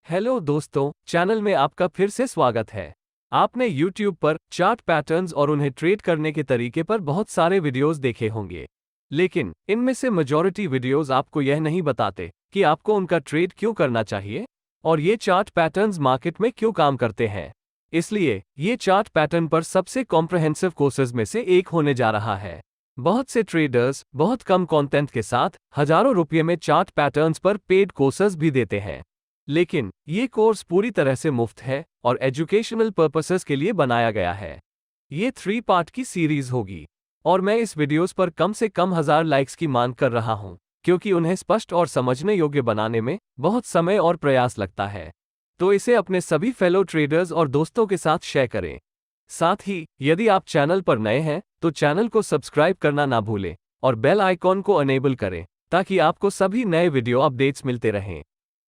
Hello दोस्तों, channel में आपका फिर से स्वागत है। आपने YouTube पर चार्ट पैटर्न्स और उन्हें ट्रेड करने के तरीके पर बहुत सारे वीडियोस देखे होंगे, लेकिन इनमें से मेजॉरिटी वीडियोस आपको यह नहीं बताते कि आपको उनका ट्रेड क्यों करना चाहिए और ये चार्ट पैटर्न्स मार्केट में क्यों काम करते हैं। इसलिए ये चार्ट पैटर्न पर सबसे कॉम्प्रहेंसिव कोर्सेज में से एक होने जा रहा है। बहुत से ट्रेडर्स बहुत कम कंटेंट के साथ हजारों रुपये में चार्ट पैटर्न्स पर पेड कोर्सेज भी देते हैं, लेकिन ये कोर्स पूरी तरह से मुफ्त है और एजुकेशनल पर्पसेस के लिए बनाया गया है। ये 3 पार्ट की सीरीज होगी और मैं इस वीडियोस पर कम से कम 1000 लाइक्स की मांग कर रहा हूं, क्योंकि उन्हें स्पष्ट और समझने योग्य बनाने में बहुत समय और प्रयास लगता है। तो इसे अपने सभी फेलो ट्रेडर्स और दोस्तों के साथ शेयर करें। साथ ही यदि आप चैनल पर नए हैं तो चैनल को सब्सक्राइब करना ना भूलें और बेल आइकॉन को अनेबल करें ताकि आपको सभी नए वीडियो अपडेट्स मिलते रहें।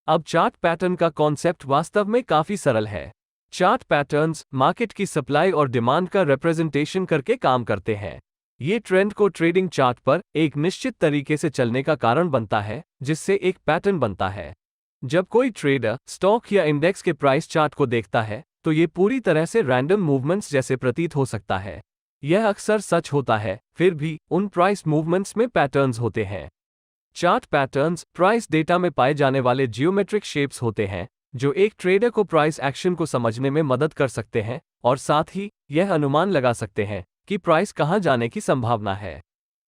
अब चार्ट पैटर्न का कॉन्सेप्ट वास्तव में काफी सरल है। चार्ट पैटर्न्स मार्केट की सप्लाई और डिमांड का रिप्रेजेंटेशन करके काम करते हैं। ये ट्रेंड को ट्रेडिंग चार्ट पर एक निश्चित तरीके से चलने का कारण बनता है, जिससे एक पैटर्न बनता है। जब कोई ट्रेडर स्टॉक या इंडेक्स के प्राइस चार्ट को देखता है तो ये पूरी तरह से रैंडम मूवमेंट्स जैसे प्रतीत हो सकता है। यह अक्सर सच होता है, फिर भी उन प्राइस मूवमेंट्स में पैटर्न्स होते हैं। चार्ट पैटर्न्स प्राइस डेटा में पाए जाने वाले जियोमेट्रिक शेप्स होते हैं, जो एक ट्रेडर को प्राइस एक्शन को समझने में मदद कर सकते हैं और साथ ही यह अनुमान लगा सकते हैं कि प्राइस कहां जाने की संभावना है।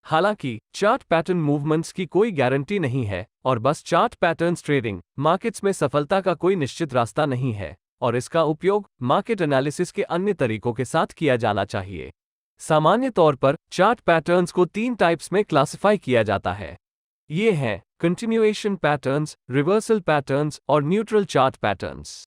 हालांकि चार्ट पैटर्न मूवमेंट्स की कोई गारंटी नहीं है और बस चार्ट पैटर्न्स ट्रेडिंग मार्केट्स में सफलता का कोई निश्चित रास्ता नहीं है और इसका उपयोग मार्केट एनालिसिस के अन्य तरीकों के साथ किया जाना चाहिए। सामान्य तौर पर चार्ट पैटर्न्स को 3 टाइप्स में क्लासिफाई किया जाता है। ये हैं कंटिन्यूएशन पैटर्न्स, रिवर्सल पैटर्न्स और न्यूट्रल चार्ट पैटर्न्स।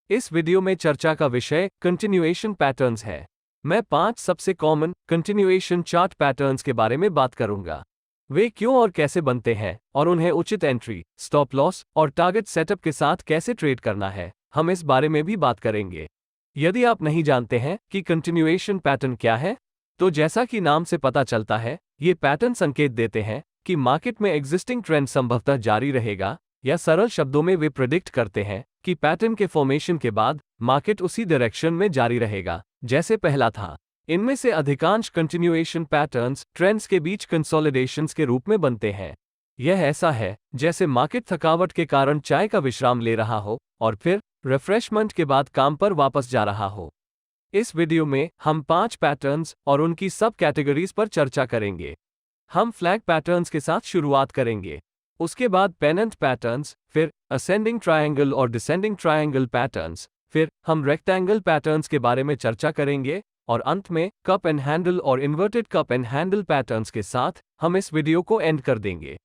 इस वीडियो में चर्चा का विषय कंटिन्यूएशन पैटर्न्स है। मैं 5 सबसे कॉमन कंटिन्यूएशन चार्ट पैटर्न्स के बारे में बात करूंगा। वे क्यों और कैसे बनते हैं और उन्हें उचित एंट्री, स्टॉप लॉस और टारगेट सेटअप के साथ कैसे ट्रेड करना है, हम इस बारे में भी बात करेंगे। यदि आप नहीं जानते हैं कि कंटिन्यूएशन पैटर्न क्या है, तो जैसा कि नाम से पता चलता है, ये पैटर्न संकेत देते हैं कि मार्केट में एग्जिस्टिंग ट्रेंड संभवतः जारी रहेगा, या सरल शब्दों में वे प्रेडिक्ट करते हैं कि पैटर्न के फॉर्मेशन के बाद मार्केट उसी डायरेक्शन में जारी रहेगा जैसे पहला था। इनमें से अधिकांश कंटिन्यूएशन पैटर्न्स ट्रेंड्स के बीच कंसोलिडेशंस के रूप में बनते हैं। यह ऐसा है जैसे मार्केट थकावट के कारण चाय का विश्राम ले रहा हो और फिर रिफ्रेशमेंट के बाद काम पर वापस जा रहा हो। इस वीडियो में हम 5 पैटर्न्स और उनकी सब कैटेगरीज पर चर्चा करेंगे। हम फ्लैग पैटर्न्स के साथ शुरुआत करेंगे, उसके बाद पेनेंट पैटर्न्स, फिर असेंडिंग ट्रायंगल और डिसेंडिंग ट्रायंगल पैटर्न्स, फिर हम रेक्टेंगल पैटर्न्स के बारे में चर्चा करेंगे और अंत में कप एंड हैंडल और inverted cup and handle patterns के साथ हम इस वीडियो को एंड कर देंगे।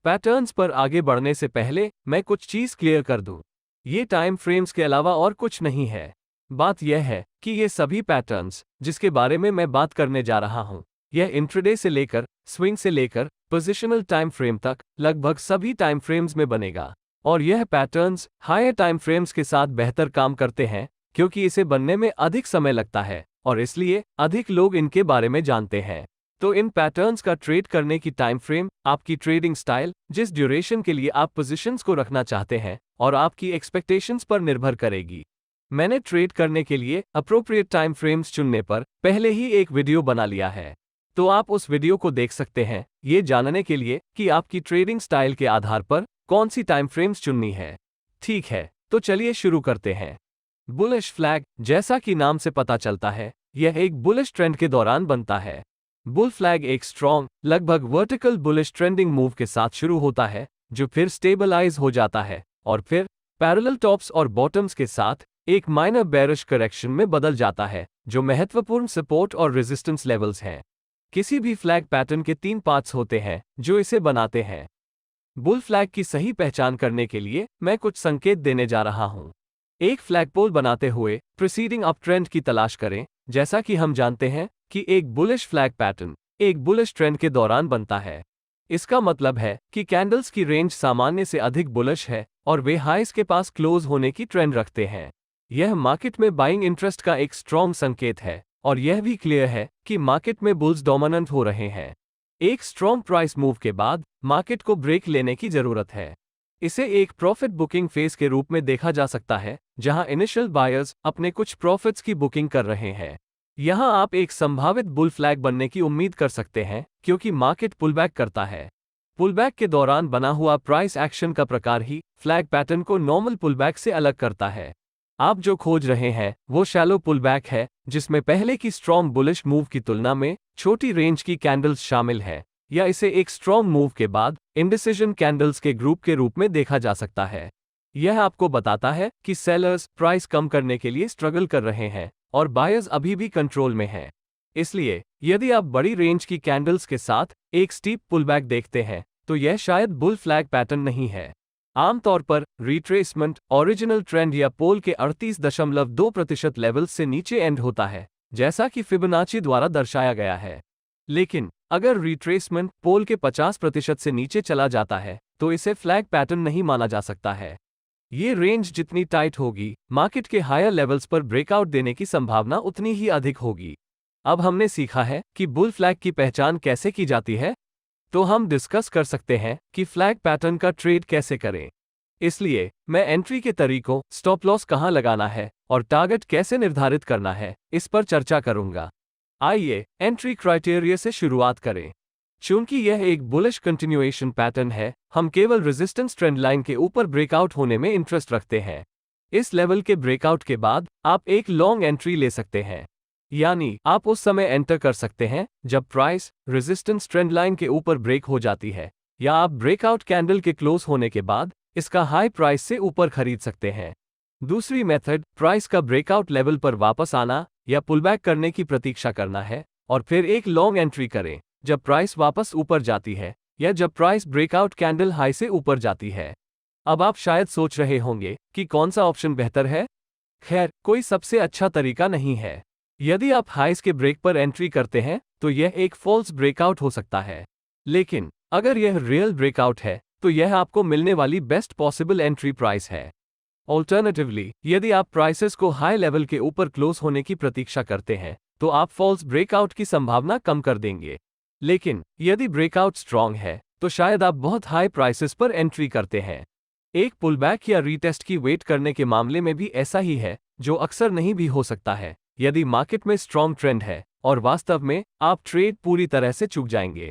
पैटर्न्स पर आगे बढ़ने से पहले मैं कुछ चीज क्लियर कर दूं। ये टाइम फ्रेम्स के अलावा और कुछ नहीं है। बात यह है कि ये सभी पैटर्न्स जिसके बारे में मैं बात करने जा रहा हूं, यह इंट्राडे से लेकर स्विंग से लेकर पोजिशनल टाइम फ्रेम तक लगभग सभी टाइम फ्रेम्स में बनेगा। और यह पैटर्न्स हायर टाइम फ्रेम्स के साथ बेहतर काम करते हैं क्योंकि इसे बनने में अधिक समय लगता है और इसलिए अधिक लोग इनके बारे में जानते हैं। तो इन पैटर्न्स का ट्रेड करने की टाइम फ्रेम आपकी ट्रेडिंग स्टाइल, जिस ड्यूरेशन के लिए आप पोजीशंस को रखना चाहते हैं, और आपकी एक्सपेक्टेशंस पर निर्भर करेगी। मैंने ट्रेड करने के लिए अप्रोप्रिएट टाइम फ्रेम्स चुनने पर पहले ही एक वीडियो बना लिया है, तो आप उस वीडियो को देख सकते हैं ये जानने के लिए कि आपकी ट्रेडिंग स्टाइल के आधार पर कौन सी टाइम फ्रेम्स चुननी है। ठीक है, तो चलिए शुरू करते हैं। बुलिश फ्लैग, जैसा कि नाम से पता चलता है, यह एक बुलिश ट्रेंड के दौरान बनता है। बुल फ्लैग एक स्ट्रॉन्ग, लगभग वर्टिकल बुलिश ट्रेंडिंग मूव के साथ शुरू होता है, जो फिर स्टेबलाइज हो जाता है और फिर पैरेलल टॉप्स और बॉटम्स के साथ एक माइनर बेरिश करेक्शन में बदल जाता है, जो महत्वपूर्ण सपोर्ट और रेजिस्टेंस लेवल्स हैं। किसी भी फ्लैग पैटर्न के 3 पार्ट्स होते हैं जो इसे बनाते हैं। बुल फ्लैग की सही पहचान करने के लिए मैं कुछ संकेत देने जा रहा हूं। एक फ्लैगपोल बनाते हुए प्रीसीडिंग अप ट्रेंड की तलाश करें। जैसा कि हम जानते हैं कि एक बुलिश फ्लैग पैटर्न एक बुलिश ट्रेंड के दौरान बनता है। इसका मतलब है कि कैंडल्स की रेंज सामान्य से अधिक बुलिश है और वे हाईज के पास क्लोज होने की ट्रेंड रखते हैं। यह मार्केट में बाइंग इंटरेस्ट का एक स्ट्रॉन्ग संकेत है और यह भी क्लियर है कि मार्केट में बुल्स डोमिनेंट हो रहे हैं। एक स्ट्रॉन्ग प्राइस मूव के बाद मार्केट को ब्रेक लेने की जरूरत है। इसे एक प्रॉफिट बुकिंग फेज के रूप में देखा जा सकता है, जहां इनिशियल बायर्स अपने कुछ प्रॉफिट्स की बुकिंग कर रहे हैं। यहां आप एक संभावित बुल फ्लैग बनने की उम्मीद कर सकते हैं, क्योंकि मार्केट पुलबैक करता है। पुलबैक के दौरान बना हुआ प्राइस एक्शन का प्रकार ही फ्लैग पैटर्न को नॉर्मल पुलबैक से अलग करता है। आप जो खोज रहे हैं वो शैलो पुलबैक है, जिसमें पहले की स्ट्रॉन्ग बुलिश मूव की तुलना में छोटी रेंज की कैंडल्स शामिल है, या इसे एक स्ट्रॉन्ग मूव के बाद इंडिसिजन कैंडल्स के ग्रुप के रूप में देखा जा सकता है। यह आपको बताता है कि सेलर्स प्राइस कम करने के लिए स्ट्रगल कर रहे हैं और बायर्स अभी भी कंट्रोल में हैं। इसलिए यदि आप बड़ी रेंज की कैंडल्स के साथ एक स्टीप पुलबैक देखते हैं, तो यह शायद बुल फ्लैग पैटर्न नहीं है। आमतौर पर रिट्रेसमेंट ओरिजिनल ट्रेंड या पोल के 38.2% लेवल से नीचे एंड होता है, जैसा कि फिबोनाची द्वारा दर्शाया गया है। लेकिन अगर रिट्रेसमेंट पोल के 50% से नीचे चला जाता है, तो इसे फ्लैग पैटर्न नहीं माना जा सकता है। ये रेंज जितनी टाइट होगी, मार्केट के हायर लेवल्स पर ब्रेकआउट देने की संभावना उतनी ही अधिक होगी। अब हमने सीखा है कि बुल फ्लैग की पहचान कैसे की जाती है, तो हम डिस्कस कर सकते हैं कि फ्लैग पैटर्न का ट्रेड कैसे करें। इसलिए मैं एंट्री के तरीकों, स्टॉप लॉस कहां लगाना है और टारगेट कैसे निर्धारित करना है, इस पर चर्चा करूंगा। आइए एंट्री क्राइटेरिया से शुरुआत करें। चूंकि यह एक बुलिश कंटिन्यूएशन पैटर्न है, हम केवल रेजिस्टेंस ट्रेंड लाइन के ऊपर ब्रेकआउट होने में इंटरेस्ट रखते हैं। इस लेवल के ब्रेकआउट के बाद आप एक लॉन्ग एंट्री ले सकते हैं, यानी आप उस समय एंटर कर सकते हैं जब प्राइस रेजिस्टेंस ट्रेंड लाइन के ऊपर ब्रेक हो जाती है, या आप ब्रेकआउट कैंडल के क्लोज होने के बाद इसका हाई प्राइस से ऊपर खरीद सकते हैं। दूसरी मेथड प्राइस का ब्रेकआउट लेवल पर वापस आना या पुलबैक करने की प्रतीक्षा करना है और फिर एक लॉन्ग एंट्री करें जब प्राइस वापस ऊपर जाती है या जब प्राइस ब्रेकआउट कैंडल हाई से ऊपर जाती है। अब आप शायद सोच रहे होंगे कि कौन सा ऑप्शन बेहतर है। खैर, कोई सबसे अच्छा तरीका नहीं है। यदि आप हाइस के ब्रेक पर एंट्री करते हैं, तो यह एक फॉल्स ब्रेकआउट हो सकता है। लेकिन अगर यह रियल ब्रेकआउट है, तो यह आपको मिलने वाली बेस्ट पॉसिबल एंट्री प्राइस है। ऑल्टरनेटिवली, यदि आप प्राइसेस को हाई लेवल के ऊपर क्लोज होने की प्रतीक्षा करते हैं, तो आप फॉल्स ब्रेकआउट की संभावना कम कर देंगे। लेकिन यदि ब्रेकआउट स्ट्रांग है, तो शायद आप बहुत हाई प्राइसेस पर एंट्री करते हैं। एक पुलबैक या रीटेस्ट की वेट करने के मामले में भी ऐसा ही है, जो अक्सर नहीं भी हो सकता है यदि मार्केट में स्ट्रांग ट्रेंड है और वास्तव में आप ट्रेड पूरी तरह से चूक जाएंगे।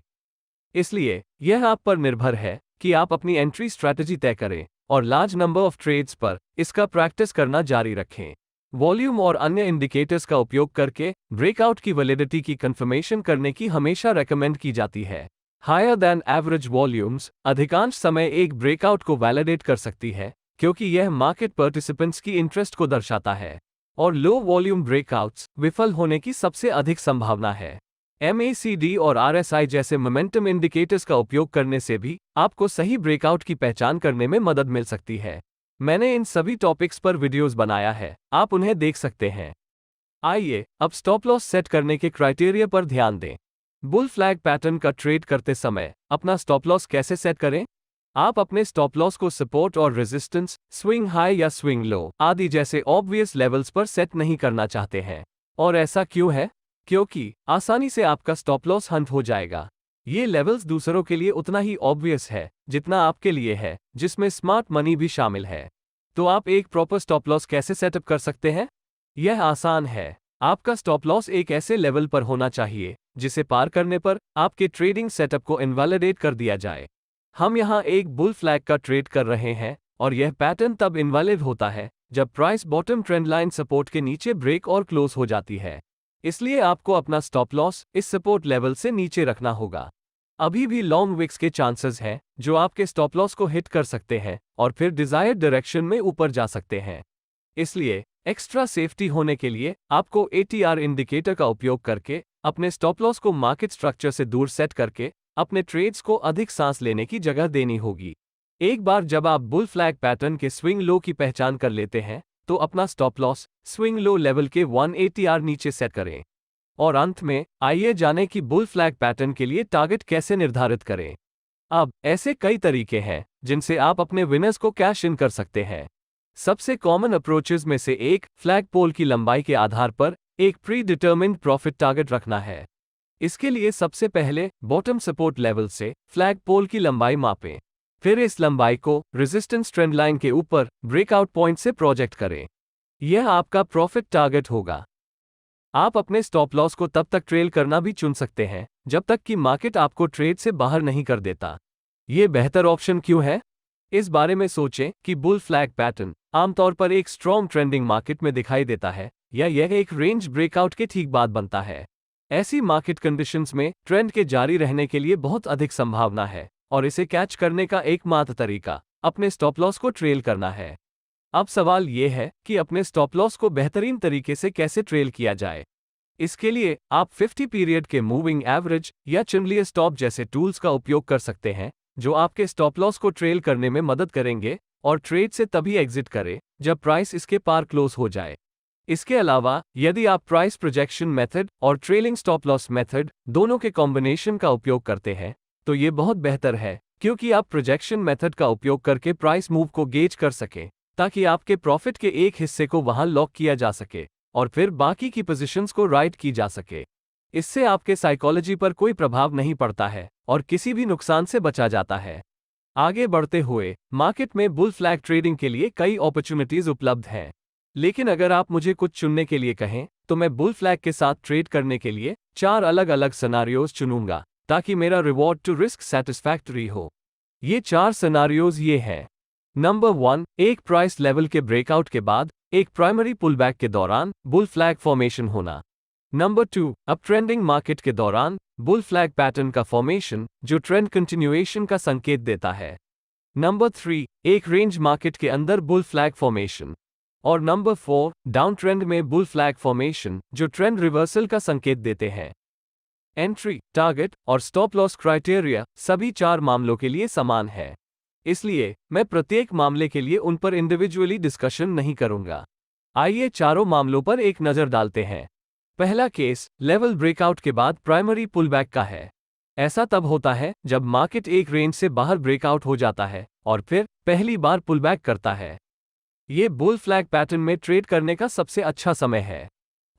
इसलिए यह आप पर निर्भर है कि आप अपनी एंट्री स्ट्रैटेजी तय करें और लार्ज नंबर ऑफ ट्रेड्स पर इसका प्रैक्टिस करना जारी रखें। वॉल्यूम और अन्य इंडिकेटर्स का उपयोग करके ब्रेकआउट की वैलिडिटी की कंफर्मेशन करने की हमेशा रेकमेंड की जाती है। हायर दैन एवरेज वॉल्यूम्स अधिकांश समय एक ब्रेकआउट को वैलिडेट कर सकती है, क्योंकि यह मार्केट पार्टिसिपेंट्स की इंटरेस्ट को दर्शाता है, और लो वॉल्यूम ब्रेकआउट्स विफल होने की सबसे अधिक संभावना है। MACD और RSI जैसे मोमेंटम इंडिकेटर्स का उपयोग करने से भी आपको सही ब्रेकआउट की पहचान करने में मदद मिल सकती है। मैंने इन सभी टॉपिक्स पर वीडियोस बनाया है, आप उन्हें देख सकते हैं। आइए अब स्टॉप लॉस सेट करने के क्राइटेरिया पर ध्यान दें। बुल फ्लैग पैटर्न का ट्रेड करते समय अपना स्टॉप लॉस कैसे सेट करें? आप अपने स्टॉप लॉस को सपोर्ट और रेजिस्टेंस, स्विंग हाई या स्विंग लो आदि जैसे ऑब्वियस लेवल्स पर सेट नहीं करना चाहते हैं। और ऐसा क्यों है? क्योंकि आसानी से आपका स्टॉप लॉस हंट हो जाएगा। ये लेवल्स दूसरों के लिए उतना ही ऑब्वियस है जितना आपके लिए है, जिसमें स्मार्ट मनी भी शामिल है। तो आप एक प्रॉपर स्टॉप लॉस कैसे सेटअप कर सकते हैं? यह आसान है। आपका स्टॉप लॉस एक ऐसे लेवल पर होना चाहिए जिसे पार करने पर आपके ट्रेडिंग सेटअप को इनवैलिडेट कर दिया जाए। हम यहाँ एक बुल फ्लैग का ट्रेड कर रहे हैं और यह पैटर्न तब इनवैलिड होता है जब price bottom trend line support के नीचे ब्रेक और क्लोज हो जाती है। इसलिए आपको अपना स्टॉप लॉस इस सपोर्ट लेवल से नीचे रखना होगा। अभी भी लॉन्ग विक्स के चांसेस हैं जो आपके स्टॉप लॉस को हिट कर सकते हैं और फिर डिजायर्ड डायरेक्शन में ऊपर जा सकते हैं। इसलिए एक्स्ट्रा सेफ्टी होने के लिए आपको ATR इंडिकेटर का उपयोग करके अपने स्टॉप लॉस को मार्केट स्ट्रक्चर से दूर सेट करके अपने ट्रेड्स को अधिक सांस लेने की जगह देनी होगी। एक बार जब आप बुल फ्लैग पैटर्न के स्विंग लो की पहचान कर लेते हैं, तो अपना stop loss swing low level के 1 ATR नीचे सेट करें। और अंत में आइए जानें कि बुल फ्लैग पैटर्न के लिए टारगेट कैसे निर्धारित करें। अब ऐसे कई तरीके हैं जिनसे आप अपने विनर्स को कैश इन कर सकते हैं। सबसे कॉमन अप्रोचेस में से एक फ्लैग पोल की लंबाई के आधार पर एक प्री डिटर्मिन्ड प्रॉफिट टारगेट रखना है। इसके लिए सबसे पहले बॉटम सपोर्ट लेवल से फ्लैग पोल की लंबाई मापें। फिर इस लंबाई को रेजिस्टेंस ट्रेंड लाइन के ऊपर ब्रेकआउट पॉइंट से प्रोजेक्ट करें। यह आपका प्रॉफिट टारगेट होगा। आप अपने स्टॉप लॉस को तब तक ट्रेल करना भी चुन सकते हैं जब तक कि मार्केट आपको ट्रेड से बाहर नहीं कर देता। यह बेहतर ऑप्शन क्यों है? इस बारे में सोचें कि बुल फ्लैग पैटर्न आमतौर पर एक स्ट्रॉन्ग ट्रेंडिंग मार्केट में दिखाई देता है या यह एक रेंज ब्रेकआउट के ठीक बाद बनता है। ऐसी मार्केट कंडीशंस में ट्रेंड के जारी रहने के लिए बहुत अधिक संभावना है और इसे कैच करने का एकमात्र तरीका अपने स्टॉप लॉस को ट्रेल करना है। अब सवाल यह है कि अपने स्टॉप लॉस को बेहतरीन तरीके से कैसे ट्रेल किया जाए। इसके लिए आप 50 पीरियड के मूविंग एवरेज या चिमलिए स्टॉप जैसे टूल्स का उपयोग कर सकते हैं जो आपके स्टॉप लॉस को ट्रेल करने में मदद करेंगे और ट्रेड से तभी एग्जिट करें जब प्राइस इसके पार क्लोज हो जाए। इसके अलावा यदि आप प्राइस प्रोजेक्शन मेथड और ट्रेलिंग स्टॉप लॉस मेथड दोनों के कॉम्बिनेशन का उपयोग करते हैं तो ये बहुत बेहतर है, क्योंकि आप प्रोजेक्शन मेथड का उपयोग करके प्राइस मूव को गेज कर सकें ताकि आपके प्रॉफिट के एक हिस्से को वहां लॉक किया जा सके और फिर बाकी की पोजीशंस को राइट की जा सके। इससे आपके साइकोलॉजी पर कोई प्रभाव नहीं पड़ता है और किसी भी नुकसान से बचा जाता है। आगे बढ़ते हुए मार्केट में बुल फ्लैग ट्रेडिंग के लिए कई अपॉर्चुनिटीज उपलब्ध हैं, लेकिन अगर आप मुझे कुछ चुनने के लिए कहें तो मैं बुल फ्लैग के साथ ट्रेड करने के लिए 4 अलग अलग सिनेरियोज चुनूंगा ताकि मेरा रिवॉर्ड टू रिस्क सैटिस्फैक्टरी हो। ये 4 सिनेरियोज ये हैं। नंबर 1, एक प्राइस लेवल के ब्रेकआउट के बाद एक प्राइमरी पुलबैक के दौरान बुल फ्लैग फॉर्मेशन होना। नंबर 2, अप ट्रेंडिंग मार्केट के दौरान बुल फ्लैग पैटर्न का फॉर्मेशन जो ट्रेंड कंटिन्यूएशन का संकेत देता है। नंबर 3, एक रेंज मार्केट के अंदर बुल फ्लैग फॉर्मेशन। और नंबर 4, डाउन ट्रेंड में बुल फ्लैग फॉर्मेशन जो ट्रेंड रिवर्सल का संकेत देते हैं। एंट्री, टारगेट और स्टॉप लॉस क्राइटेरिया सभी 4 मामलों के लिए समान है, इसलिए मैं प्रत्येक मामले के लिए उन पर इंडिविजुअली डिस्कशन नहीं करूंगा। आइए चारों मामलों पर एक नजर डालते हैं। पहला केस लेवल ब्रेकआउट के बाद प्राइमरी पुलबैक का है। ऐसा तब होता है जब मार्केट एक रेंज से बाहर ब्रेकआउट हो जाता है और फिर पहली बार पुलबैक करता है। ये बुल फ्लैग पैटर्न में ट्रेड करने का सबसे अच्छा समय है।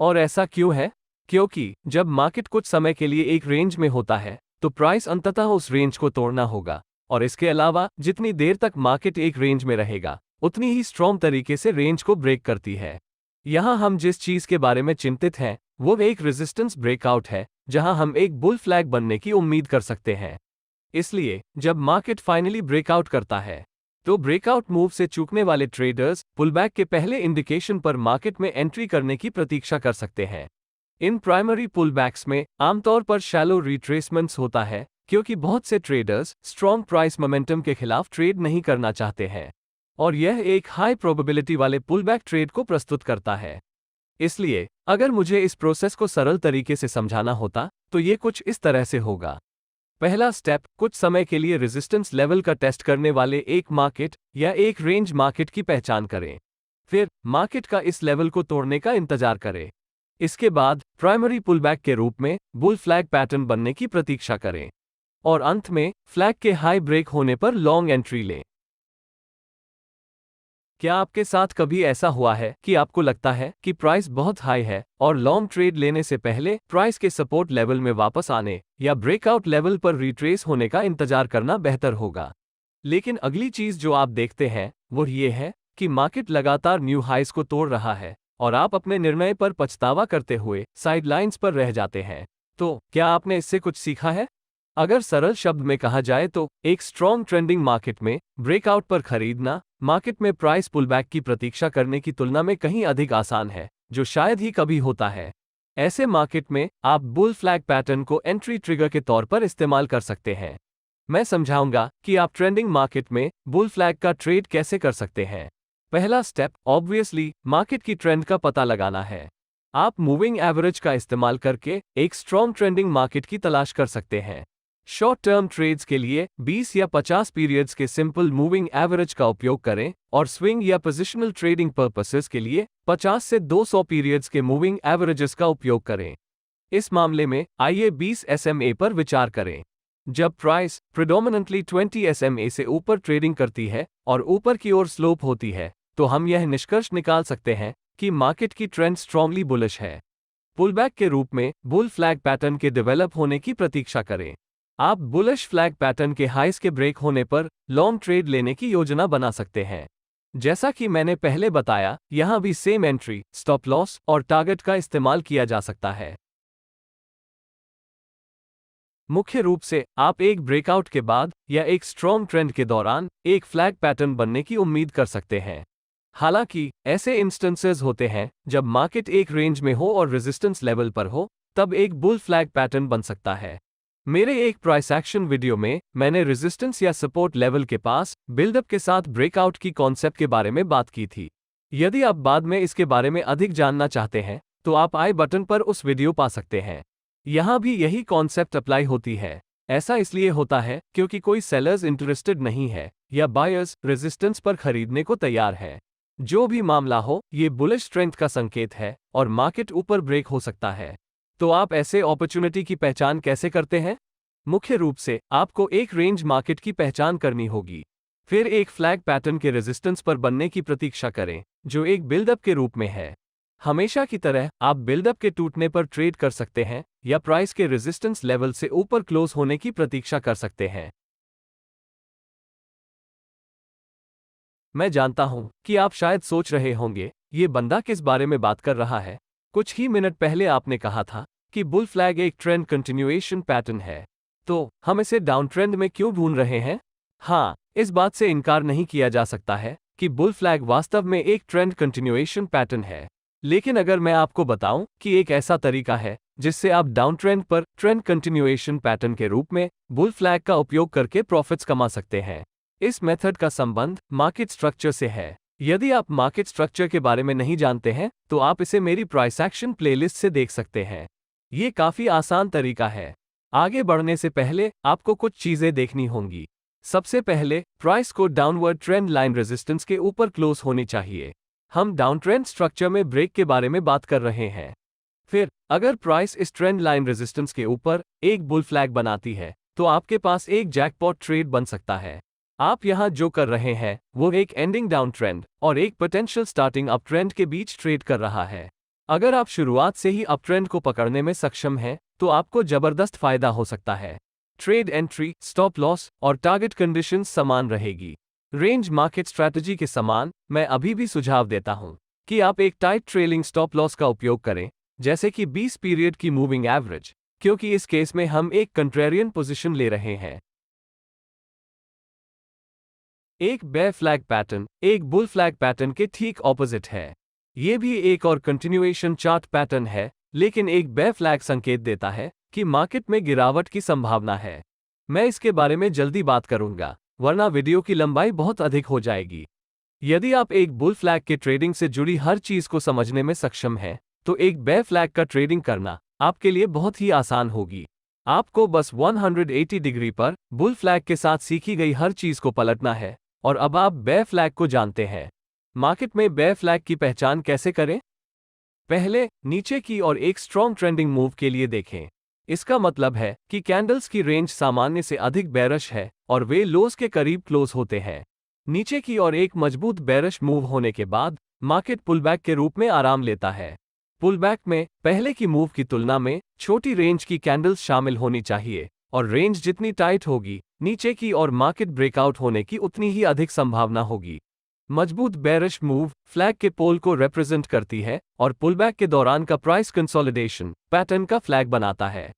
और ऐसा क्यों है? क्योंकि जब मार्केट कुछ समय के लिए एक रेंज में होता है तो प्राइस अंततः उस रेंज को तोड़ना होगा, और इसके अलावा जितनी देर तक मार्केट एक रेंज में रहेगा उतनी ही स्ट्रॉन्ग तरीके से रेंज को ब्रेक करती है। यहां हम जिस चीज के बारे में चिंतित हैं वो एक रेजिस्टेंस ब्रेकआउट है जहां हम एक बुल फ्लैग बनने की उम्मीद कर सकते हैं। इसलिए जब मार्केट फाइनली ब्रेकआउट करता है तो ब्रेकआउट मूव से चूकने वाले ट्रेडर्स पुलबैक के पहले इंडिकेशन पर मार्केट में एंट्री करने की प्रतीक्षा कर सकते हैं। इन प्राइमरी पुलबैक्स में आमतौर पर शैलो रिट्रेसमेंट्स होता है क्योंकि बहुत से ट्रेडर्स स्ट्रॉन्ग प्राइस मोमेंटम के खिलाफ ट्रेड नहीं करना चाहते हैं और यह एक हाई प्रोबेबिलिटी वाले पुलबैक ट्रेड को प्रस्तुत करता है। इसलिए अगर मुझे इस प्रोसेस को सरल तरीके से समझाना होता तो ये कुछ इस तरह से होगा। पहला स्टेप, कुछ समय के लिए रेजिस्टेंस लेवल का टेस्ट करने वाले एक मार्केट या एक रेंज मार्केट की पहचान करें। फिर मार्केट का इस लेवल को तोड़ने का इंतजार करें। इसके बाद प्राइमरी पुलबैक के रूप में बुल फ्लैग पैटर्न बनने की प्रतीक्षा करें और अंत में फ्लैग के हाई ब्रेक होने पर लॉन्ग एंट्री लें। क्या आपके साथ कभी ऐसा हुआ है कि आपको लगता है कि प्राइस बहुत हाई है और लॉन्ग ट्रेड लेने से पहले प्राइस के सपोर्ट लेवल में वापस आने या ब्रेकआउट लेवल पर रिट्रेस होने का इंतजार करना बेहतर होगा? लेकिन अगली चीज जो आप देखते हैं वो ये है कि मार्केट लगातार न्यू हाइस को तोड़ रहा है और आप अपने निर्णय पर पछतावा करते हुए साइडलाइंस पर रह जाते हैं। तो क्या आपने इससे कुछ सीखा है? अगर सरल शब्द में कहा जाए तो एक स्ट्रॉन्ग ट्रेंडिंग मार्केट में ब्रेकआउट पर खरीदना मार्केट में प्राइस पुलबैक की प्रतीक्षा करने की तुलना में कहीं अधिक आसान है, जो शायद ही कभी होता है। ऐसे मार्केट में आप बुल फ्लैग पैटर्न को एंट्री ट्रिगर के तौर पर इस्तेमाल कर सकते हैं। मैं समझाऊंगा कि आप ट्रेंडिंग मार्केट में बुल फ्लैग का ट्रेड कैसे कर सकते हैं। पहला स्टेप ऑब्वियसली मार्केट की ट्रेंड का पता लगाना है। आप मूविंग एवरेज का इस्तेमाल करके एक स्ट्रॉन्ग ट्रेंडिंग मार्केट की तलाश कर सकते हैं। शॉर्ट टर्म ट्रेड्स के लिए 20 या 50 पीरियड्स के सिंपल मूविंग एवरेज का उपयोग करें और स्विंग या पोजिशनल ट्रेडिंग पर्पसेस के लिए 50 से 200 पीरियड्स के मूविंग एवरेजेस का उपयोग करें। इस मामले में आइए 20 SMA पर विचार करें। जब प्राइस प्रेडोमिनेंटली 20 SMA से ऊपर ट्रेडिंग करती है और ऊपर की ओर स्लोप होती है तो हम यह निष्कर्ष निकाल सकते हैं कि मार्केट की ट्रेंड स्ट्रांगली बुलिश है। पुलबैक के रूप में बुल फ्लैग पैटर्न के डेवलप होने की प्रतीक्षा करें। आप बुलिश फ्लैग पैटर्न के हाइस के ब्रेक होने पर लॉन्ग ट्रेड लेने की योजना बना सकते हैं। जैसा कि मैंने पहले बताया, यहां भी सेम एंट्री, स्टॉप लॉस और टारगेट का इस्तेमाल किया जा सकता है। मुख्य रूप से आप एक ब्रेकआउट के बाद या एक स्ट्रॉन्ग ट्रेंड के दौरान एक फ्लैग पैटर्न बनने की उम्मीद कर सकते हैं। हालांकि ऐसे इंस्टेंसेस होते हैं जब मार्केट एक रेंज में हो और रेजिस्टेंस लेवल पर हो, तब एक बुल फ्लैग पैटर्न बन सकता है। मेरे एक प्राइस एक्शन वीडियो में मैंने रेजिस्टेंस या सपोर्ट लेवल के पास बिल्डअप के साथ ब्रेकआउट की कॉन्सेप्ट के बारे में बात की थी। यदि आप बाद में इसके बारे में अधिक जानना चाहते हैं तो आप आई बटन पर उस वीडियो पा सकते हैं। यहां भी यही कॉन्सेप्ट अप्लाई होती है। ऐसा इसलिए होता है क्योंकि कोई सेलर्स इंटरेस्टेड नहीं है या बायर्स रेजिस्टेंस पर खरीदने को तैयार है। जो भी मामला हो, ये बुलिश स्ट्रेंथ का संकेत है और मार्केट ऊपर ब्रेक हो सकता है। तो आप ऐसे अपॉर्चुनिटी की पहचान कैसे करते हैं? मुख्य रूप से आपको एक रेंज मार्केट की पहचान करनी होगी। फिर एक फ्लैग पैटर्न के रेजिस्टेंस पर बनने की प्रतीक्षा करें, जो एक बिल्डअप के रूप में है। हमेशा की तरह आप बिल्डअप के टूटने पर ट्रेड कर सकते हैं या प्राइस के रेजिस्टेंस लेवल से ऊपर क्लोज होने की प्रतीक्षा कर सकते हैं। मैं जानता हूं कि आप शायद सोच रहे होंगे, ये बंदा किस बारे में बात कर रहा है। कुछ ही मिनट पहले आपने कहा था कि बुल फ्लैग एक ट्रेंड कंटिन्यूएशन पैटर्न है, तो हम इसे डाउन ट्रेंड में क्यों ढूंढ रहे हैं? हाँ, इस बात से इनकार नहीं किया जा सकता है कि बुल फ्लैग वास्तव में एक ट्रेंड कंटिन्यूएशन पैटर्न है। लेकिन अगर मैं आपको बताऊं कि एक ऐसा तरीका है जिससे आप डाउन ट्रेंड पर ट्रेंड कंटिन्यूएशन पैटर्न के रूप में बुल फ्लैग का उपयोग करके प्रॉफिट्स कमा सकते हैं। इस मेथड का संबंध मार्केट स्ट्रक्चर से है। यदि आप मार्केट स्ट्रक्चर के बारे में नहीं जानते हैं तो आप इसे मेरी प्राइस एक्शन प्लेलिस्ट से देख सकते हैं। ये काफी आसान तरीका है। आगे बढ़ने से पहले आपको कुछ चीजें देखनी होंगी। सबसे पहले, प्राइस को डाउनवर्ड ट्रेंड लाइन रेजिस्टेंस के ऊपर क्लोज होनी चाहिए। हम डाउन ट्रेंड स्ट्रक्चर में ब्रेक के बारे में बात कर रहे हैं। फिर अगर प्राइस इस ट्रेंड लाइन रेजिस्टेंस के ऊपर एक बुल फ्लैग बनाती है तो आपके पास एक जैकपॉट ट्रेड बन सकता है। आप यहां जो कर रहे हैं वो एक एंडिंग डाउन ट्रेंड और एक पोटेंशियल स्टार्टिंग अप ट्रेंड के बीच ट्रेड कर रहा है। अगर आप शुरुआत से ही अप ट्रेंड को पकड़ने में सक्षम हैं तो आपको जबरदस्त फायदा हो सकता है। ट्रेड एंट्री, स्टॉप लॉस और टारगेट कंडीशंस समान रहेगी। रेंज मार्केट स्ट्रैटेजी के समान, मैं अभी भी सुझाव देता हूं कि आप एक टाइट ट्रेलिंग स्टॉप लॉस का उपयोग करें, जैसे कि 20 पीरियड की मूविंग एवरेज, क्योंकि इस केस में हम एक कंट्रेरियन पोजीशन ले रहे हैं। एक बेयर फ्लैग पैटर्न एक बुल फ्लैग पैटर्न के ठीक ऑपोजिट है। यह भी एक और कंटिन्यूएशन चार्ट पैटर्न है, लेकिन एक बेयर फ्लैग संकेत देता है कि मार्केट में गिरावट की संभावना है। मैं इसके बारे में जल्दी बात करूंगा, वरना वीडियो की लंबाई बहुत अधिक हो जाएगी। यदि आप एक बुल फ्लैग के ट्रेडिंग से जुड़ी हर चीज को समझने में सक्षम हैं, तो एक बेयर फ्लैग का ट्रेडिंग करना आपके लिए बहुत ही आसान होगी। आपको बस 180 डिग्री पर बुल फ्लैग के साथ सीखी गई हर चीज को पलटना है और अब आप बेयर फ्लैग को जानते हैं। मार्केट में बेयर फ्लैग की पहचान कैसे करें? पहले, नीचे की ओर एक स्ट्रॉन्ग ट्रेंडिंग मूव के लिए देखें। इसका मतलब है कि कैंडल्स की रेंज सामान्य से अधिक बेयरिश है और वे लोज के करीब क्लोज होते हैं। नीचे की ओर एक मजबूत बेयरिश मूव होने के बाद मार्केट पुलबैक के रूप में आराम लेता है। पुलबैक में पहले की मूव की तुलना में छोटी रेंज की कैंडल्स शामिल होनी चाहिए और रेंज जितनी टाइट होगी, नीचे की ओर मार्केट ब्रेकआउट होने की उतनी ही अधिक संभावना होगी। मजबूत बेयरिश मूव फ्लैग के पोल को रिप्रेजेंट करती है और पुलबैक के दौरान का प्राइस कंसोलिडेशन पैटर्न का फ्लैग बनाता है।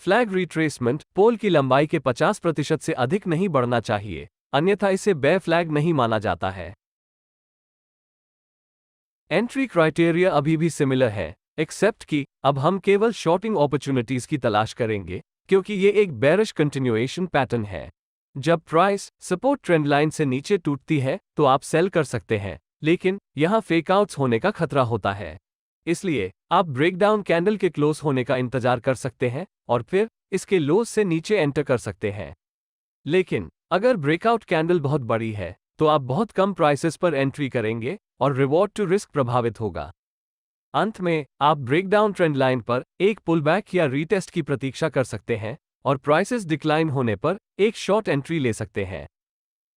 फ्लैग रिट्रेसमेंट पोल की लंबाई के 50% से अधिक नहीं बढ़ना चाहिए, अन्यथा इसे बेयर फ्लैग नहीं माना जाता है। एंट्री क्राइटेरिया अभी भी सिमिलर है, एक्सेप्ट कि अब हम केवल शॉर्टिंग अपॉर्चुनिटीज की तलाश करेंगे, क्योंकि ये एक बेयरिश कंटिन्यूएशन पैटर्न है। जब प्राइस सपोर्ट ट्रेंड लाइन से नीचे टूटती है तो आप सेल कर सकते हैं, लेकिन यहां फेकआउट्स होने का खतरा होता है। इसलिए आप ब्रेकडाउन कैंडल के क्लोज होने का इंतजार कर सकते हैं और फिर इसके लोज से नीचे एंटर कर सकते हैं। लेकिन अगर ब्रेकआउट कैंडल बहुत बड़ी है तो आप बहुत कम प्राइसेस पर एंट्री करेंगे और रिवॉर्ड टू रिस्क प्रभावित होगा। अंत में आप ब्रेकडाउन ट्रेंड लाइन पर एक पुलबैक या रीटेस्ट की प्रतीक्षा कर सकते हैं और प्राइसेस डिक्लाइन होने पर एक शॉर्ट एंट्री ले सकते हैं।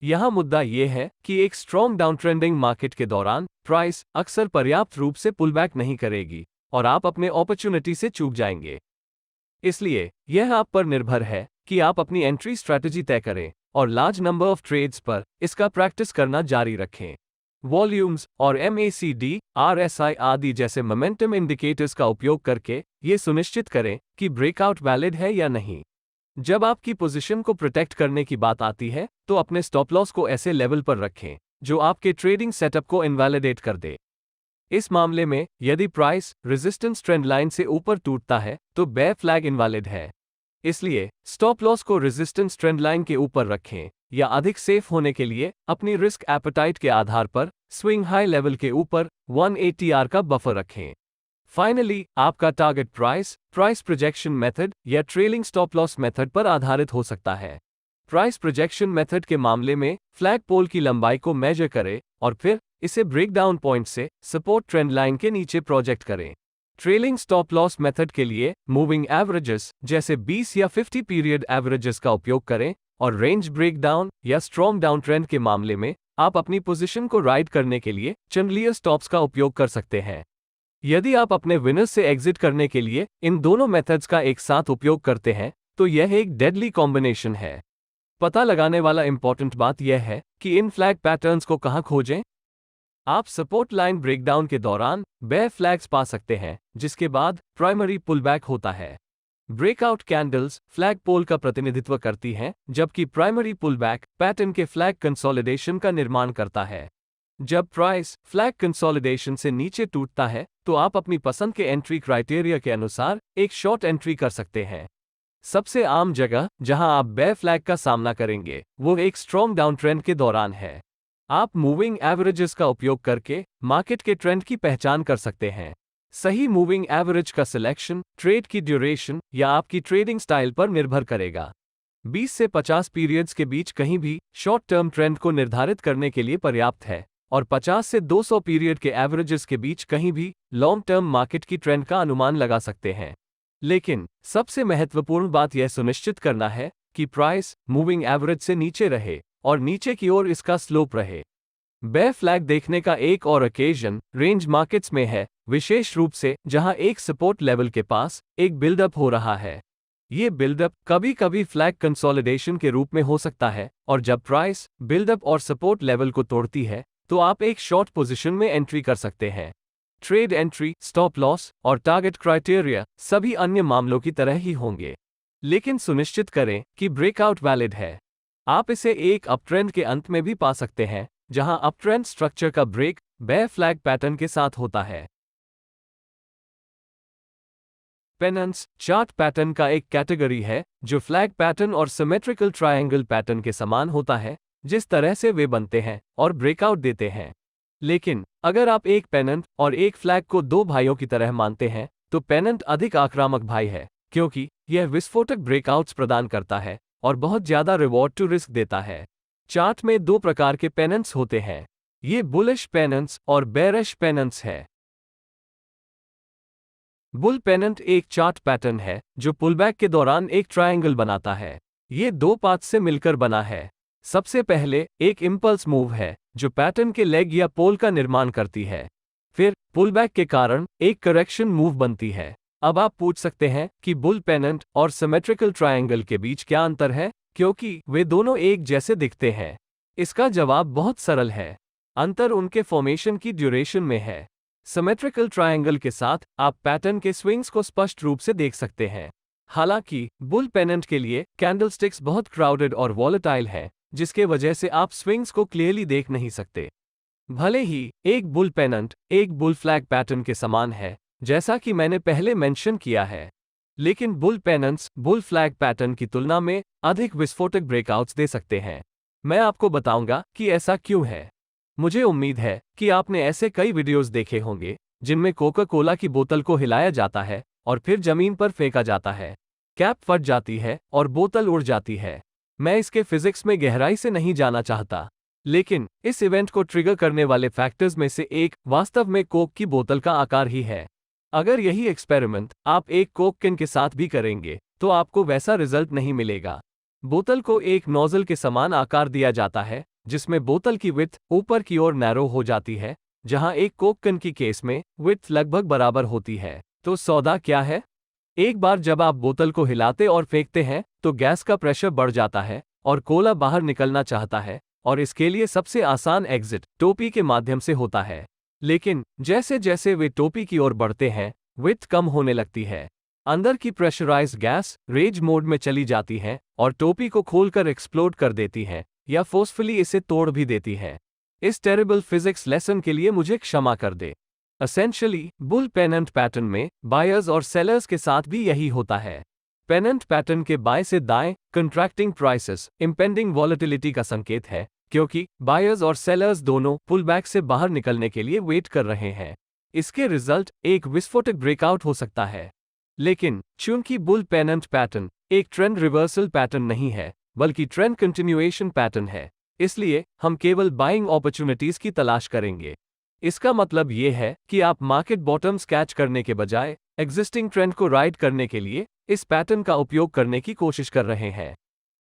यहां मुद्दा यह है कि एक स्ट्रॉन्ग डाउन ट्रेंडिंग मार्केट के दौरान प्राइस अक्सर पर्याप्त रूप से पुलबैक नहीं करेगी और आप अपने अपॉर्चुनिटी से चूक जाएंगे। इसलिए यह आप पर निर्भर है कि आप अपनी एंट्री स्ट्रैटेजी तय करें और लार्ज नंबर ऑफ ट्रेड्स पर इसका प्रैक्टिस करना जारी रखें। वॉल्यूम्स और MACD, RSI आदि जैसे मोमेंटम इंडिकेटर्स का उपयोग करके ये सुनिश्चित करें कि ब्रेकआउट वैलिड है या नहीं। जब आपकी पोजीशन को प्रोटेक्ट करने की बात आती है तो अपने स्टॉप लॉस को ऐसे लेवल पर रखें जो आपके ट्रेडिंग सेटअप को इनवैलिडेट कर दे। इस मामले में यदि प्राइस रेजिस्टेंस ट्रेंड लाइन से ऊपर टूटता है तो बेयर फ्लैग इनवैलिड है। इसलिए स्टॉप लॉस को रेजिस्टेंस ट्रेंड लाइन के ऊपर रखें या अधिक सेफ होने के लिए अपनी रिस्क एपेटाइट के आधार पर स्विंग हाई लेवल के ऊपर 180R का बफर रखें। फाइनली, आपका टारगेट प्राइस प्रोजेक्शन मेथड या ट्रेलिंग स्टॉप लॉस मेथड पर आधारित हो सकता है। प्राइस प्रोजेक्शन मेथड के मामले में फ्लैग पोल की लंबाई को मेजर करें और फिर इसे ब्रेकडाउन पॉइंट से सपोर्ट ट्रेंड लाइन के नीचे प्रोजेक्ट करें। ट्रेलिंग स्टॉप लॉस मेथड के लिए मूविंग एवरेजेस जैसे 20 या 50 पीरियड एवरेजेस का उपयोग करें और रेंज ब्रेकडाउन या स्ट्रॉन्ग डाउन ट्रेंड के मामले में आप अपनी पोजीशन को राइड करने के लिए चैंडलियर स्टॉप्स का उपयोग कर सकते हैं। यदि आप अपने विनर्स से एग्जिट करने के लिए इन दोनों मेथड्स का एक साथ उपयोग करते हैं तो यह एक डेडली कॉम्बिनेशन है। पता लगाने वाला इंपॉर्टेंट बात यह है कि इन फ्लैग पैटर्न्स को कहां खोजें। आप सपोर्ट लाइन ब्रेकडाउन के दौरान बेयर फ्लैग्स पा सकते हैं जिसके बाद प्राइमरी पुलबैक होता है। ब्रेकआउट कैंडल्स फ्लैग पोल का प्रतिनिधित्व करती हैं जबकि प्राइमरी पुलबैक पैटर्न के फ्लैग कंसोलिडेशन का निर्माण करता है। जब प्राइस फ्लैग कंसोलिडेशन से नीचे टूटता है तो आप अपनी पसंद के एंट्री क्राइटेरिया के अनुसार एक शॉर्ट एंट्री कर सकते हैं। सबसे आम जगह जहां आप बेयर फ्लैग का सामना करेंगे वो एक स्ट्रॉन्ग डाउन ट्रेंड के दौरान है। आप मूविंग एवरेजेस का उपयोग करके मार्केट के ट्रेंड की पहचान कर सकते हैं। सही मूविंग एवरेज का सिलेक्शन ट्रेड की ड्यूरेशन या आपकी ट्रेडिंग स्टाइल पर निर्भर करेगा। 20 से 50 पीरियड्स के बीच कहीं भी शॉर्ट टर्म ट्रेंड को निर्धारित करने के लिए पर्याप्त है और 50 से 200 पीरियड के एवरेजेस के बीच कहीं भी लॉन्ग टर्म मार्केट की ट्रेंड का अनुमान लगा सकते हैं। लेकिन सबसे महत्वपूर्ण बात यह सुनिश्चित करना है कि प्राइस मूविंग एवरेज से नीचे रहे और नीचे की ओर इसका स्लोप रहे। बेयर फ्लैग देखने का एक और ओकेजन रेंज मार्केट्स में है, विशेष रूप से जहां एक सपोर्ट लेवल के पास एक बिल्डअप हो रहा है। ये बिल्डअप कभी कभी फ्लैग कंसोलिडेशन के रूप में हो सकता है और जब प्राइस बिल्डअप और सपोर्ट लेवल को तोड़ती है तो आप एक शॉर्ट पोजीशन में एंट्री कर सकते हैं। ट्रेड एंट्री, स्टॉप लॉस और टारगेट क्राइटेरिया सभी अन्य मामलों की तरह ही होंगे, लेकिन सुनिश्चित करें कि ब्रेकआउट वैलिड है। आप इसे एक अपट्रेंड के अंत में भी पा सकते हैं जहां अपट्रेंड स्ट्रक्चर का ब्रेक बेयर फ्लैग पैटर्न के साथ होता है। पेनल्स चार्ट पैटर्न का एक कैटेगरी है जो फ्लैग पैटर्न और सिमेट्रिकल ट्रायंगल पैटर्न के समान होता है जिस तरह से वे बनते हैं और ब्रेकआउट देते हैं। लेकिन अगर आप एक पेनेंट और एक फ्लैग को दो भाइयों की तरह मानते हैं तो पेनेंट अधिक आक्रामक भाई है क्योंकि यह विस्फोटक ब्रेकआउट्स प्रदान करता है और बहुत ज्यादा रिवॉर्ड टू रिस्क देता है। चार्ट में दो प्रकार के पेनेंट्स होते हैं, ये बुलिश पेनेंट्स और बेयरिश पेनेंट्स है। बुल पेनेंट एक चार्ट पैटर्न है जो पुलबैक के दौरान एक ट्रायंगल बनाता है। ये दो पाथ से मिलकर बना है। सबसे पहले एक इंपल्स मूव है जो पैटर्न के लेग या पोल का निर्माण करती है। फिर पुलबैक के कारण एक करेक्शन मूव बनती है। अब आप पूछ सकते हैं कि बुल पेनेंट और सिमेट्रिकल ट्रायंगल के बीच क्या अंतर है, क्योंकि वे दोनों एक जैसे दिखते हैं। इसका जवाब बहुत सरल है, अंतर उनके फॉर्मेशन की ड्यूरेशन में है। सिमेट्रिकल ट्रायंगल के साथ आप पैटर्न के स्विंग्स को स्पष्ट रूप से देख सकते हैं। हालांकि बुल पेनेंट के लिए कैंडलस्टिक्स बहुत क्राउडेड और वॉलेटाइल है, जिसके वजह से आप स्विंग्स को क्लियरली देख नहीं सकते। भले ही एक बुल पेनेंट एक बुल फ्लैग पैटर्न के समान है, जैसा कि मैंने पहले मेंशन किया है, लेकिन बुल पेनेंट्स बुल फ्लैग पैटर्न की तुलना में अधिक विस्फोटक ब्रेकआउट्स दे सकते हैं। मैं आपको बताऊंगा कि ऐसा क्यों है। मुझे उम्मीद है कि आपने ऐसे कई वीडियोस देखे होंगे जिनमें कोका कोला की बोतल को हिलाया जाता है और फिर जमीन पर फेंका जाता है, कैप फट जाती है और बोतल उड़ जाती है। मैं इसके फिजिक्स में गहराई से नहीं जाना चाहता, लेकिन इस इवेंट को ट्रिगर करने वाले फैक्टर्स में से एक वास्तव में कोक की बोतल का आकार ही है। अगर यही एक्सपेरिमेंट आप एक कोक कैन के साथ भी करेंगे तो आपको वैसा रिजल्ट नहीं मिलेगा। बोतल को एक नोजल के समान आकार दिया जाता है जिसमें बोतल की विड्थ ऊपर की ओर नैरो हो जाती है, जहां एक कोक कैन की केस में विड्थ लगभग बराबर होती है। तो सौदा क्या है? एक बार जब आप बोतल को हिलाते और फेंकते हैं तो गैस का प्रेशर बढ़ जाता है और कोला बाहर निकलना चाहता है, और इसके लिए सबसे आसान एग्जिट टोपी के माध्यम से होता है। लेकिन जैसे जैसे वे टोपी की ओर बढ़ते हैं, विड्थ कम होने लगती है। अंदर की प्रेशराइज्ड गैस रेज मोड में चली जाती है और टोपी को खोलकर एक्सप्लोड कर देती है या फोर्सफुली इसे तोड़ भी देती है। इस टेरिबल फिजिक्स लेसन के लिए मुझे क्षमा कर दे। एसेंशियली बुल पेनेंट पैटर्न में बायर्स और सेलर्स के साथ भी यही होता है। पेनेंट पैटर्न के बाएं से दाएं कंट्रैक्टिंग प्राइसेस इंपेंडिंग वॉलेटिलिटी का संकेत है, क्योंकि बायर्स और सेलर्स दोनों पुलबैक से बाहर निकलने के लिए वेट कर रहे हैं। इसके रिजल्ट एक विस्फोटक ब्रेकआउट हो सकता है। लेकिन चूंकि बुल पेनेंट पैटर्न एक ट्रेंड रिवर्सल पैटर्न नहीं है, बल्कि ट्रेंड कंटिन्यूएशन पैटर्न है, इसलिए हम केवल बाइंग अपॉर्चुनिटीज की तलाश करेंगे। इसका मतलब यह है कि आप मार्केट बॉटम्स कैच करने के बजाय एग्जिस्टिंग ट्रेंड को राइड करने के लिए इस पैटर्न का उपयोग करने की कोशिश कर रहे हैं।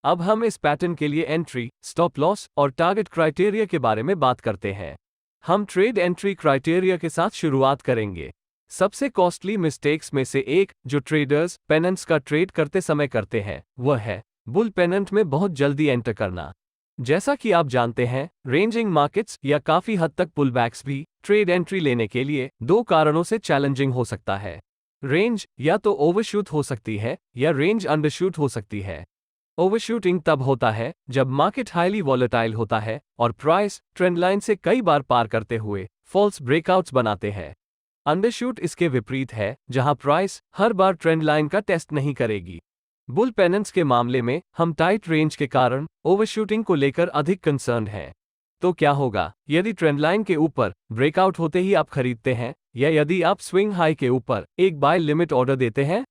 अब हम इस पैटर्न के लिए एंट्री, स्टॉप लॉस और टारगेट क्राइटेरिया के बारे में बात करते हैं। हम ट्रेड एंट्री क्राइटेरिया के साथ शुरुआत करेंगे। सबसे कॉस्टली मिस्टेक्स में से एक जो ट्रेडर्स पेनेंट्स का ट्रेड करते समय करते हैं, वह है बुल पेनेंट में बहुत जल्दी एंटर करना। जैसा कि आप जानते हैं, रेंजिंग मार्केट्स या काफी हद तक पुलबैक्स भी ट्रेड एंट्री लेने के लिए दो कारणों से चैलेंजिंग हो सकता है। रेंज या तो ओवरशूट हो सकती है या रेंज अंडरशूट हो सकती है। ओवरशूटिंग तब होता है जब मार्केट हाईली वॉलेटाइल होता है और प्राइस ट्रेंड लाइन से कई बार पार करते हुए फॉल्स ब्रेकआउट्स बनाते हैं। अंडरशूट इसके विपरीत है, जहां प्राइस हर बार ट्रेंड लाइन का टेस्ट नहीं करेगी। बुल पेनेंट्स के मामले में हम टाइट रेंज के कारण ओवरशूटिंग को लेकर अधिक कंसर्न्ड हैं। तो क्या होगा यदि ट्रेंड लाइन के ऊपर ब्रेकआउट होते ही आप खरीदते हैं, या यदि आप स्विंग हाई के ऊपर एक बाय लिमिट ऑर्डर देते हैं?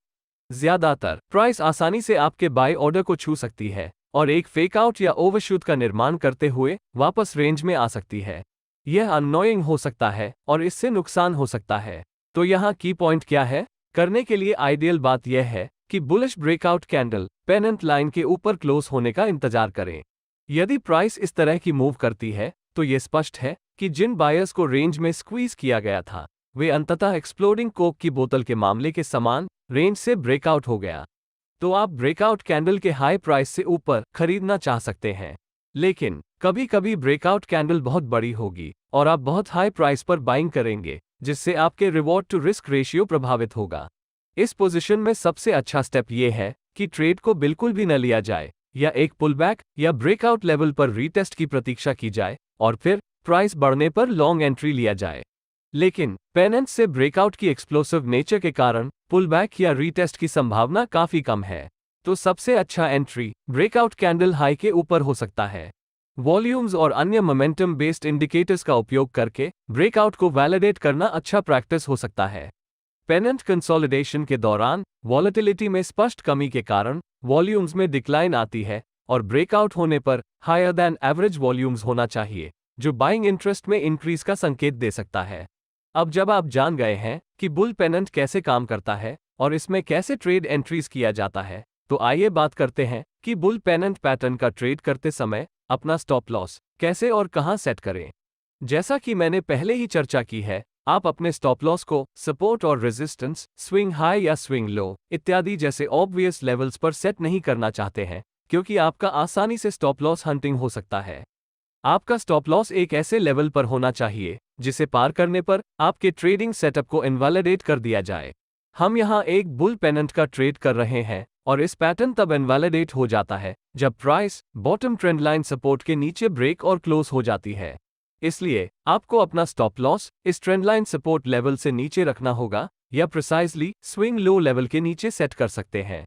ज्यादातर प्राइस आसानी से आपके बाय ऑर्डर को छू सकती है और एक फेकआउट या ओवरशूट का निर्माण करते हुए वापस रेंज में आ सकती है। यह अननोइंग हो सकता है और इससे नुकसान हो सकता है। तो यहाँ की पॉइंट क्या है? करने के लिए आइडियल बात यह है कि bullish breakout candle pennant line के ऊपर क्लोज होने का इंतजार करें। यदि प्राइस इस तरह की मूव करती है, तो यह स्पष्ट है कि जिन बायर्स को रेंज में स्क्वीज किया गया था, वे अंततः एक्सप्लोडिंग कोक की बोतल के मामले के समान रेंज से ब्रेकआउट हो गया। तो आप ब्रेकआउट कैंडल के हाई प्राइस से ऊपर खरीदना चाह सकते हैं, लेकिन कभी कभी ब्रेकआउट कैंडल बहुत बड़ी होगी और आप बहुत हाई प्राइस पर बाइंग करेंगे, जिससे आपके रिवॉर्ड टू रिस्क रेशियो प्रभावित होगा। इस पोजीशन में सबसे अच्छा स्टेप यह है कि ट्रेड को बिल्कुल भी न लिया जाए या एक पुलबैक या ब्रेकआउट लेवल पर रीटेस्ट की प्रतीक्षा की जाए और फिर प्राइस बढ़ने पर लॉन्ग एंट्री लिया जाए। लेकिन पेनेंट से ब्रेकआउट की एक्सप्लोसिव नेचर के कारण पुलबैक या रीटेस्ट की संभावना काफी कम है। तो सबसे अच्छा एंट्री ब्रेकआउट कैंडल हाई के ऊपर हो सकता है। वॉल्यूम्स और अन्य मोमेंटम बेस्ड इंडिकेटर्स का उपयोग करके ब्रेकआउट को वैलिडेट करना अच्छा प्रैक्टिस हो सकता है। पेनेंट कंसोलिडेशन के दौरान वॉलेटिलिटी में स्पष्ट कमी के कारण वॉल्यूम्स में डिक्लाइन आती है और ब्रेकआउट होने पर हायर दैन एवरेज वॉल्यूम्स होना चाहिए, जो बाइंग इंटरेस्ट में इंक्रीज का संकेत दे सकता है। अब जब आप जान गए हैं कि बुल पेनेंट कैसे काम करता है और इसमें कैसे ट्रेड एंट्रीज किया जाता है, तो आइए बात करते हैं कि बुल पेनेंट पैटर्न का ट्रेड करते समय अपना स्टॉप लॉस कैसे और कहां सेट करें। जैसा कि मैंने पहले ही चर्चा की है, आप अपने स्टॉप लॉस को सपोर्ट और रेजिस्टेंस, स्विंग हाई या स्विंग लो इत्यादि जैसे ऑब्वियस लेवल्स पर सेट नहीं करना चाहते हैं, क्योंकि आपका आसानी से स्टॉप लॉस हंटिंग हो सकता है। आपका स्टॉप लॉस एक ऐसे लेवल पर होना चाहिए जिसे पार करने पर आपके ट्रेडिंग सेटअप को इनवैलिडेट कर दिया जाए। हम यहाँ एक बुल पेनेंट का ट्रेड कर रहे हैं और इस पैटर्न तब इनवैलिडेट हो जाता है जब price bottom trend line support के नीचे ब्रेक और क्लोज हो जाती है। इसलिए आपको अपना स्टॉप लॉस इस ट्रेंड लाइन सपोर्ट लेवल से नीचे रखना होगा या प्रिसाइजली स्विंग लो लेवल के नीचे सेट कर सकते हैं।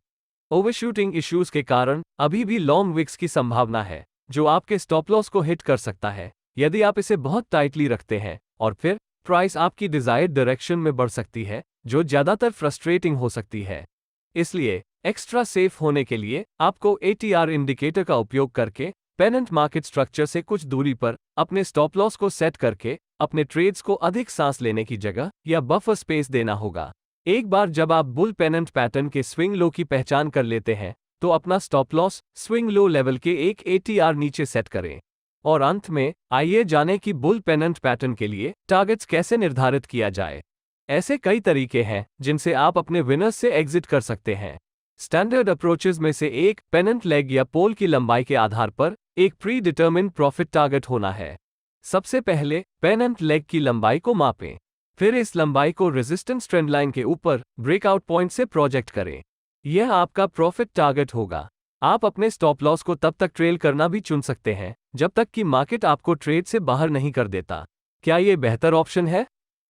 ओवरशूटिंग इश्यूज के कारण अभी भी लॉन्ग विक्स की संभावना है, जो आपके स्टॉप लॉस को हिट कर सकता है यदि आप इसे बहुत टाइटली रखते हैं, और फिर प्राइस आपकी डिजायर्ड डायरेक्शन में बढ़ सकती है, जो ज्यादातर फ्रस्ट्रेटिंग हो सकती है। इसलिए एक्स्ट्रा सेफ होने के लिए आपको ATR इंडिकेटर का उपयोग करके पेनेंट मार्केट स्ट्रक्चर से कुछ दूरी पर अपने स्टॉप लॉस को सेट करके अपने ट्रेड्स को अधिक सांस लेने की जगह या बफर स्पेस देना होगा। एक बार जब आप बुल पेनेंट पैटर्न के स्विंग लो की पहचान कर लेते हैं, तो अपना stop loss swing low level के एक ATR नीचे सेट करें। और अंत में आइए जानें कि बुल पेनेंट पैटर्न के लिए टारगेट्स कैसे निर्धारित किया जाए। ऐसे कई तरीके हैं जिनसे आप अपने विनर्स से एग्जिट कर सकते हैं। स्टैंडर्ड अप्रोचेज में से एक पेनेंट लेग या पोल की लंबाई के आधार पर एक प्री डिटर्मिन्ड प्रॉफिट टारगेट होना है। सबसे पहले पेनेंट लेग की लंबाई को मापें, फिर इस लंबाई को रेजिस्टेंस ट्रेंड लाइन के ऊपर ब्रेकआउट पॉइंट से प्रोजेक्ट करें। यह आपका प्रॉफिट टारगेट होगा। आप अपने स्टॉप लॉस को तब तक ट्रेल करना भी चुन सकते हैं जब तक कि मार्केट आपको ट्रेड से बाहर नहीं कर देता। क्या यह बेहतर ऑप्शन है?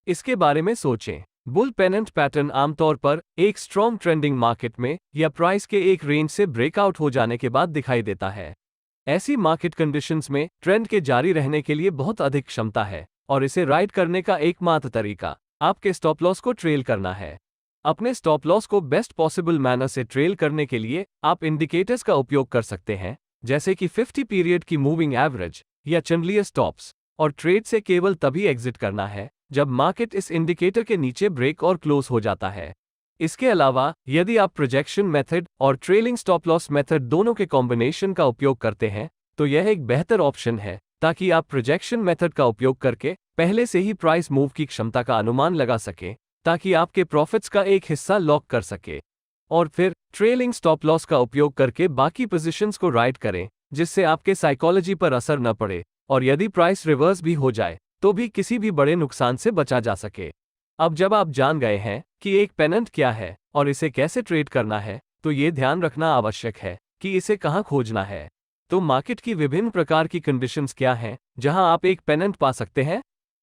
इसके बारे में सोचें। बुल पेनेंट पैटर्न आमतौर पर एक स्ट्रॉन्ग ट्रेंडिंग मार्केट में या प्राइस के एक रेंज से ब्रेकआउट हो जाने के बाद दिखाई देता है। ऐसी मार्केट कंडीशंस में ट्रेंड के जारी रहने के लिए बहुत अधिक क्षमता है और इसे राइड करने का एकमात्र तरीका आपके स्टॉप लॉस को ट्रेल करना है। अपने स्टॉप लॉस को बेस्ट पॉसिबल मैनर से ट्रेल करने के लिए आप इंडिकेटर्स का उपयोग कर सकते हैं, जैसे कि 50 पीरियड की मूविंग एवरेज या चैंडलियर स्टॉप्स, और ट्रेड से केवल तभी एग्जिट करना है जब मार्केट इस इंडिकेटर के नीचे ब्रेक और क्लोज हो जाता है। इसके अलावा यदि आप प्रोजेक्शन मेथड और ट्रेलिंग स्टॉप लॉस मेथड दोनों के कॉम्बिनेशन का उपयोग करते हैं तो यह एक बेहतर ऑप्शन है, ताकि आप प्रोजेक्शन मेथड का उपयोग करके पहले से ही प्राइस मूव की क्षमता का अनुमान लगा सकें, ताकि आपके प्रॉफिट्स का एक हिस्सा लॉक कर सके, और फिर ट्रेलिंग स्टॉप लॉस का उपयोग करके बाकी पोजीशंस को राइड करें, जिससे आपके साइकोलॉजी पर असर न पड़े और यदि प्राइस रिवर्स भी हो जाए तो भी किसी भी बड़े नुकसान से बचा जा सके। अब जब आप जान गए हैं कि एक पेनेंट क्या है और इसे कैसे ट्रेड करना है, तो ये ध्यान रखना आवश्यक है कि इसे कहाँ खोजना है। तो मार्केट की विभिन्न प्रकार की कंडीशंस क्या हैं जहां आप एक पेनेंट पा सकते हैं?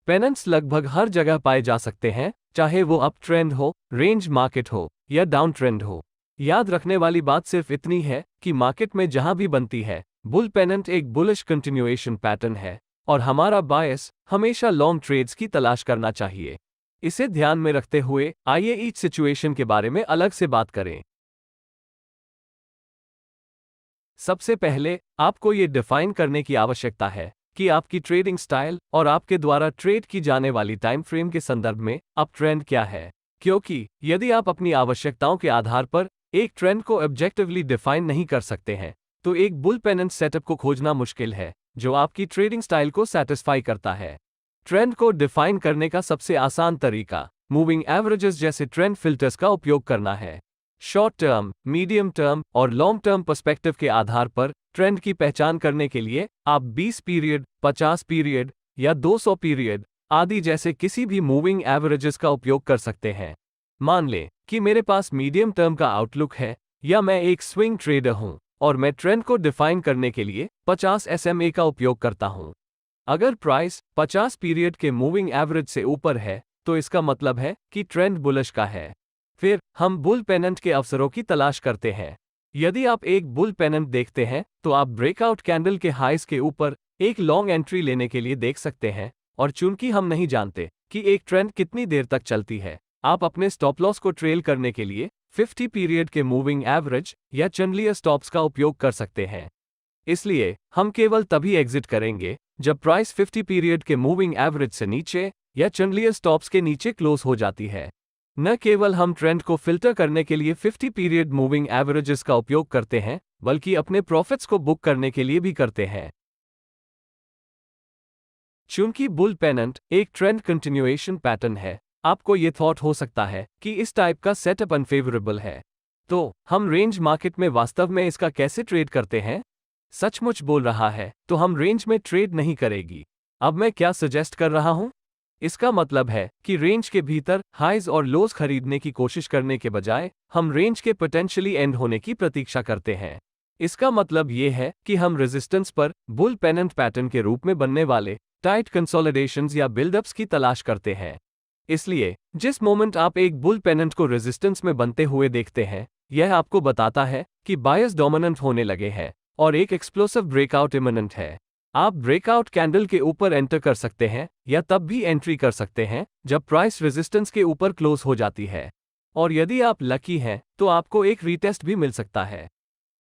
पेनेंट्स लगभग हर जगह पाए जा सकते हैं, चाहे वो अप ट्रेंड हो, रेंज मार्केट हो या डाउन ट्रेंड हो। याद रखने वाली बात सिर्फ इतनी है कि मार्केट में जहां भी बनती है बुल पेनेंट एक बुलिश कंटिन्यूएशन पैटर्न है और हमारा बायस हमेशा लॉन्ग ट्रेड्स की तलाश करना चाहिए। इसे ध्यान में रखते हुए आइए ईच सिचुएशन के बारे में अलग से बात करें। सबसे पहले आपको ये डिफाइन करने की आवश्यकता है कि आपकी ट्रेडिंग स्टाइल और आपके द्वारा ट्रेड की जाने वाली टाइम फ्रेम के संदर्भ में अप ट्रेंड क्या है, क्योंकि यदि आप अपनी आवश्यकताओं के आधार पर एक ट्रेंड को ऑब्जेक्टिवली डिफाइन नहीं कर सकते हैं तो एक बुल पेनेंट सेटअप को खोजना मुश्किल है जो आपकी ट्रेडिंग स्टाइल को सेटिस्फाई करता है। ट्रेंड को डिफाइन करने का सबसे आसान तरीका मूविंग एवरेजेस जैसे ट्रेंड फिल्टर्स का उपयोग करना है। शॉर्ट टर्म, मीडियम टर्म और लॉन्ग टर्म पर्सपेक्टिव के आधार पर ट्रेंड की पहचान करने के लिए आप 20 पीरियड, 50 पीरियड या 200 पीरियड आदि जैसे किसी भी मूविंग एवरेजेस का उपयोग कर सकते हैं। मान लें कि मेरे पास मीडियम टर्म का आउटलुक है या मैं एक स्विंग ट्रेडर हूं और मैं ट्रेंड को डिफाइन करने के लिए 50 SMA का उपयोग करता हूं। अगर प्राइस 50 पीरियड के मूविंग एवरेज से ऊपर है तो इसका मतलब है कि ट्रेंड बुलिश का है। फिर हम बुल पेनेंट के अवसरों की तलाश करते हैं। यदि आप एक बुल पेनेंट देखते हैं तो आप ब्रेकआउट कैंडल के हाइस के ऊपर एक लॉन्ग एंट्री लेने के लिए देख सकते हैं, और चूंकि हम नहीं जानते कि एक ट्रेंड कितनी देर तक चलती है, आप अपने स्टॉप लॉस को ट्रेल करने के लिए 50 पीरियड के मूविंग एवरेज या चैंडलियर स्टॉप्स का उपयोग कर सकते हैं। इसलिए हम केवल तभी एग्जिट करेंगे जब प्राइस 50 पीरियड के मूविंग एवरेज से नीचे या चैंडलियर स्टॉप्स के नीचे क्लोज हो जाती है। न केवल हम ट्रेंड को फिल्टर करने के लिए 50 पीरियड मूविंग एवरेजेस का उपयोग करते हैं, बल्कि अपने प्रॉफिट्स को बुक करने के लिए भी करते हैं। चूंकि बुल पेनेंट एक ट्रेंड कंटिन्यूएशन पैटर्न है, आपको ये थॉट हो सकता है कि इस टाइप का सेटअप अनफेवरेबल है। तो हम रेंज मार्केट में वास्तव में इसका कैसे ट्रेड करते हैं? सचमुच बोल रहा है तो हम रेंज में ट्रेड नहीं करेगी। अब मैं क्या सजेस्ट कर रहा हूं? इसका मतलब है कि रेंज के भीतर हाइज और लोज खरीदने की कोशिश करने के बजाय हम रेंज के पोटेंशियली एंड होने की प्रतीक्षा करते हैं। इसका मतलब ये है कि हम रेजिस्टेंस पर बुल पेनेंट पैटर्न के रूप में बनने वाले टाइट कंसोलिडेशंस या बिल्डअप्स की तलाश करते हैं। इसलिए जिस मोमेंट आप एक बुल पेनेंट को रेजिस्टेंस में बनते हुए देखते हैं, यह आपको बताता है कि बायस डोमिनेंट होने लगे हैं और एक एक्सप्लोसिव ब्रेकआउट इमिनेंट है। आप ब्रेकआउट कैंडल के ऊपर एंटर कर सकते हैं या तब भी एंट्री कर सकते हैं जब प्राइस रेजिस्टेंस के ऊपर क्लोज हो जाती है, और यदि आप लकी हैं तो आपको एक रीटेस्ट भी मिल सकता है।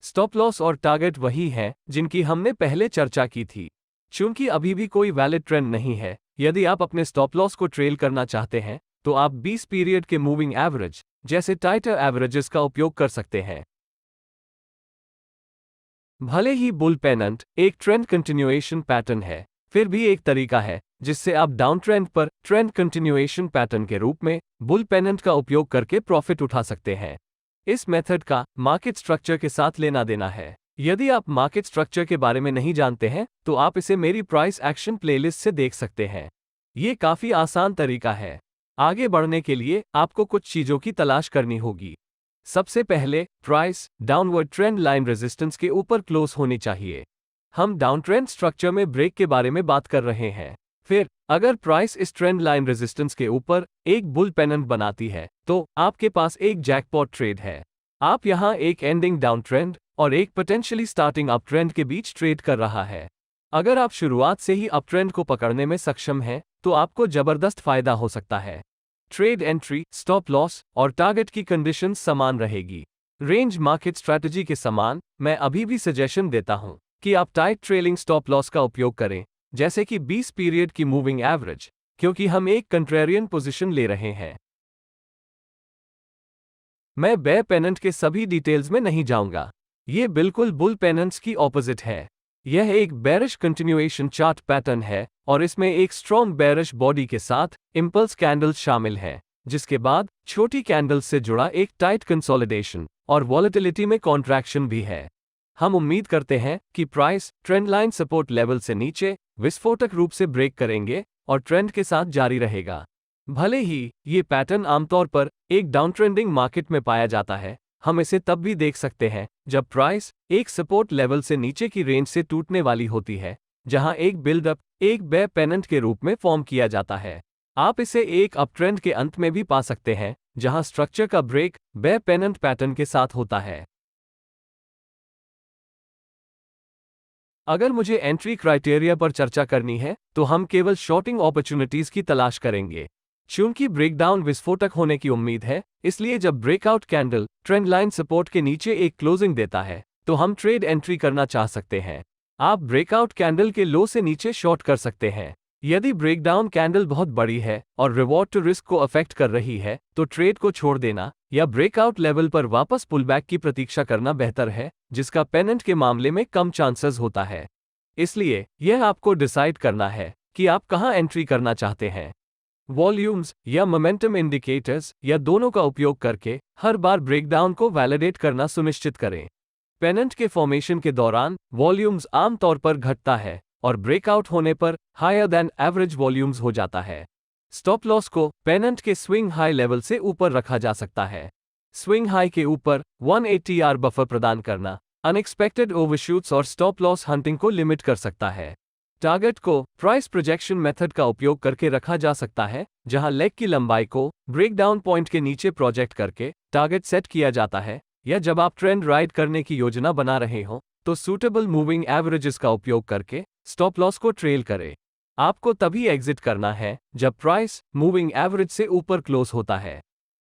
स्टॉप लॉस और टारगेट वही हैं जिनकी हमने पहले चर्चा की थी। चूंकि अभी भी कोई वैलिड ट्रेंड नहीं है, यदि आप अपने स्टॉप लॉस को ट्रेल करना चाहते हैं तो आप 20 पीरियड के मूविंग एवरेज जैसे टाइटर एवरेजेस का उपयोग कर सकते हैं। भले ही बुल पेनेंट एक ट्रेंड कंटिन्यूएशन पैटर्न है, फिर भी एक तरीका है जिससे आप डाउन ट्रेंड पर ट्रेंड कंटिन्यूएशन पैटर्न के रूप में बुल पेनेंट का उपयोग करके प्रॉफिट उठा सकते हैं। इस मेथड का मार्केट स्ट्रक्चर के साथ लेना देना है। यदि आप मार्केट स्ट्रक्चर के बारे में नहीं जानते हैं तो आप इसे मेरी प्राइस एक्शन प्लेलिस्ट से देख सकते हैं। ये काफी आसान तरीका है। आगे बढ़ने के लिए आपको कुछ चीजों की तलाश करनी होगी। सबसे पहले price downward trend line resistance के ऊपर क्लोज होनी चाहिए। हम डाउन ट्रेंड स्ट्रक्चर में ब्रेक के बारे में बात कर रहे हैं। फिर अगर प्राइस इस ट्रेंड लाइन रेजिस्टेंस के ऊपर एक बुल पेनेंट बनाती है तो आपके पास एक जैकपॉट ट्रेड है। आप यहां एक एंडिंग डाउन ट्रेंड और एक पोटेंशियली स्टार्टिंग अप ट्रेंड के बीच ट्रेड कर रहा है। अगर आप शुरुआत से ही अप ट्रेंड को पकड़ने में सक्षम हैं तो आपको जबरदस्त फायदा हो सकता है। ट्रेड एंट्री, स्टॉप लॉस और टारगेट की कंडीशंस समान रहेगी। रेंज मार्केट स्ट्रैटेजी के समान मैं अभी भी सजेशन देता हूं कि आप टाइट ट्रेलिंग स्टॉप लॉस का उपयोग करें, जैसे कि 20 पीरियड की मूविंग एवरेज, क्योंकि हम एक कंट्रेरियन पोजीशन ले रहे हैं। मैं बेयर पेनेंट के सभी डिटेल्स में नहीं जाऊंगा। ये बिल्कुल बुल पेनेंट्स की ऑपोजिट है। यह एक बेरिश कंटिन्यूएशन चार्ट पैटर्न है और इसमें एक स्ट्रॉन्ग बेरिश बॉडी के साथ इंपल्स कैंडल्स शामिल हैं, जिसके बाद छोटी कैंडल्स से जुड़ा एक टाइट कंसोलिडेशन और वॉलेटिलिटी में कॉन्ट्रैक्शन भी है। हम उम्मीद करते हैं कि price trend line support level से नीचे विस्फोटक रूप से ब्रेक करेंगे और ट्रेंड के साथ जारी रहेगा। भले ही ये पैटर्न आमतौर पर एक डाउन ट्रेंडिंग मार्केट में पाया जाता है, हम इसे तब भी देख सकते हैं जब प्राइस एक सपोर्ट लेवल से नीचे की रेंज से टूटने वाली होती है, जहां एक बिल्डअप एक बेयर पेनेंट के रूप में फॉर्म किया जाता है। आप इसे एक अप ट्रेंड के अंत में भी पा सकते हैं, जहां स्ट्रक्चर का ब्रेक बेयर पेनेंट पैटर्न के साथ होता है। अगर मुझे एंट्री क्राइटेरिया पर चर्चा करनी है तो हम केवल शॉर्टिंग अपॉर्चुनिटीज की तलाश करेंगे। चूंकि ब्रेकडाउन विस्फोटक होने की उम्मीद है, इसलिए जब breakout candle trend line support के नीचे एक क्लोजिंग देता है तो हम ट्रेड एंट्री करना चाह सकते हैं। आप ब्रेकआउट कैंडल के लो से नीचे शॉर्ट कर सकते हैं। यदि ब्रेकडाउन कैंडल बहुत बड़ी है और रिवॉर्ड टू रिस्क को अफेक्ट कर रही है तो ट्रेड को छोड़ देना या ब्रेकआउट लेवल पर वापस पुलबैक की प्रतीक्षा करना बेहतर है, जिसका पेनेंट के मामले में कम चांसेस होता है। इसलिए यह आपको डिसाइड करना है कि आप कहां एंट्री करना चाहते हैं। वॉल्यूम्स या मोमेंटम इंडिकेटर्स या दोनों का उपयोग करके हर बार ब्रेकडाउन को वैलिडेट करना सुनिश्चित करें। पेनेंट के फॉर्मेशन के दौरान वॉल्यूम्स आमतौर पर घटता है और ब्रेकआउट होने पर हायर देन एवरेज वॉल्यूम्स हो जाता है। स्टॉप लॉस को पेनेंट के स्विंग हाई लेवल से ऊपर रखा जा सकता है। स्विंग हाई के ऊपर 180 आर बफर प्रदान करना अनएक्सपेक्टेड ओवरशूट्स और स्टॉप लॉस हंटिंग को लिमिट कर सकता है। टारगेट को प्राइस प्रोजेक्शन मेथड का उपयोग करके रखा जा सकता है, जहां लेग की लंबाई को ब्रेकडाउन पॉइंट के नीचे प्रोजेक्ट करके टारगेट सेट किया जाता है, या जब आप ट्रेंड राइड करने की योजना बना रहे हो तो सूटेबल मूविंग एवरेजेस का उपयोग करके स्टॉप लॉस को ट्रेल करें। आपको तभी एग्जिट करना है जब प्राइस मूविंग एवरेज से ऊपर क्लोज होता है।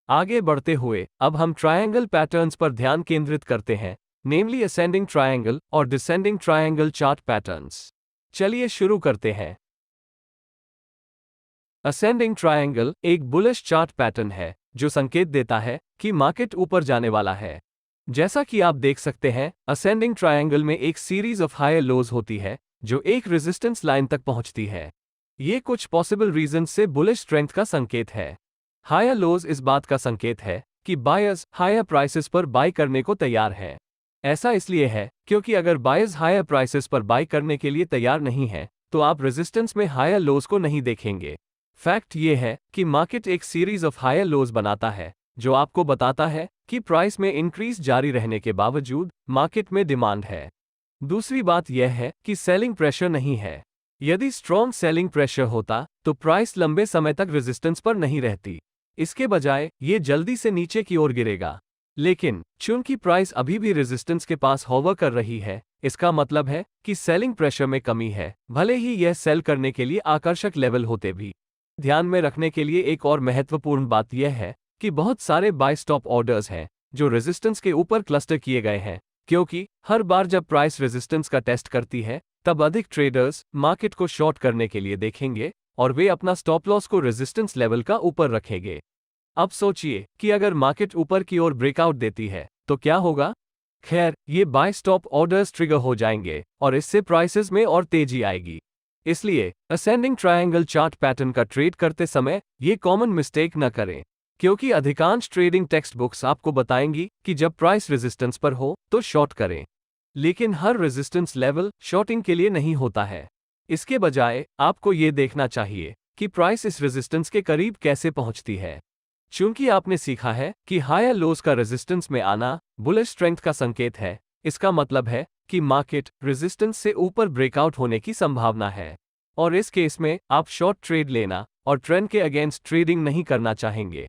आगे बढ़ते हुए अब हम ट्रायंगल पैटर्न्स पर ध्यान केंद्रित करते हैं, नेमली असेंडिंग ट्रायंगल और डिसेंडिंग ट्रायंगल चार्ट पैटर्न्स। चलिए शुरू करते हैं। असेंडिंग ट्रायंगल एक बुलिश चार्ट पैटर्न है जो संकेत देता है कि मार्केट ऊपर जाने वाला है। जैसा कि आप देख सकते हैं, असेंडिंग ट्रायंगल में एक सीरीज ऑफ हायर लोज होती है जो एक रेजिस्टेंस लाइन तक पहुंचती है। ये कुछ पॉसिबल रीजन से बुलिश स्ट्रेंथ का संकेत है। हायर लोज इस बात का संकेत है कि बायर्स हायर प्राइसेस पर बाय करने को तैयार है। ऐसा इसलिए है क्योंकि अगर बायर्स हायर प्राइसेस पर बाय करने के लिए तैयार नहीं है तो आप रेजिस्टेंस में हायर लोज को नहीं देखेंगे। फैक्ट ये है कि मार्केट एक सीरीज ऑफ हायर लोज बनाता है जो आपको बताता है कि प्राइस में इंक्रीज जारी रहने के बावजूद मार्केट में डिमांड है। दूसरी बात यह है कि सेलिंग प्रेशर नहीं है। यदि स्ट्रॉन्ग सेलिंग प्रेशर होता तो प्राइस लंबे समय तक रेजिस्टेंस पर नहीं रहती। इसके बजाय ये जल्दी से नीचे की ओर गिरेगा। लेकिन चूंकि प्राइस अभी भी रेजिस्टेंस के पास होवर कर रही है, इसका मतलब है कि सेलिंग प्रेशर में कमी है, भले ही यह सेल करने के लिए आकर्षक लेवल होते भी। ध्यान में रखने के लिए एक और महत्वपूर्ण बात यह है कि बहुत सारे बाय स्टॉप ऑर्डर्स हैं जो रेजिस्टेंस के ऊपर क्लस्टर किए गए हैं, क्योंकि हर बार जब प्राइस रेजिस्टेंस का टेस्ट करती है तब अधिक ट्रेडर्स मार्केट को शॉर्ट करने के लिए देखेंगे और वे अपना स्टॉप लॉस को रेजिस्टेंस लेवल का ऊपर रखेंगे। अब सोचिए कि अगर मार्केट ऊपर की ओर ब्रेकआउट देती है तो क्या होगा। खैर, ये बाय स्टॉप ऑर्डर्स ट्रिगर हो जाएंगे और इससे प्राइसेस में और तेजी आएगी। इसलिए असेंडिंग ट्रायंगल चार्ट पैटर्न का ट्रेड करते समय ये कॉमन मिस्टेक न करें। क्योंकि अधिकांश ट्रेडिंग टेक्स्ट बुक्स आपको बताएंगी कि जब प्राइस रेजिस्टेंस पर हो तो शॉर्ट करें। लेकिन हर रेजिस्टेंस लेवल शॉर्टिंग के लिए नहीं होता है। इसके बजाय आपको ये देखना चाहिए कि प्राइस इस रेजिस्टेंस के करीब कैसे पहुंचती है। चूंकि आपने सीखा है कि हायर लोज का रेजिस्टेंस में आना बुलिश स्ट्रेंथ का संकेत है, इसका मतलब है कि मार्केट रेजिस्टेंस से ऊपर ब्रेकआउट होने की संभावना है, और इस केस में आप शॉर्ट ट्रेड लेना और ट्रेंड के अगेंस्ट ट्रेडिंग नहीं करना चाहेंगे।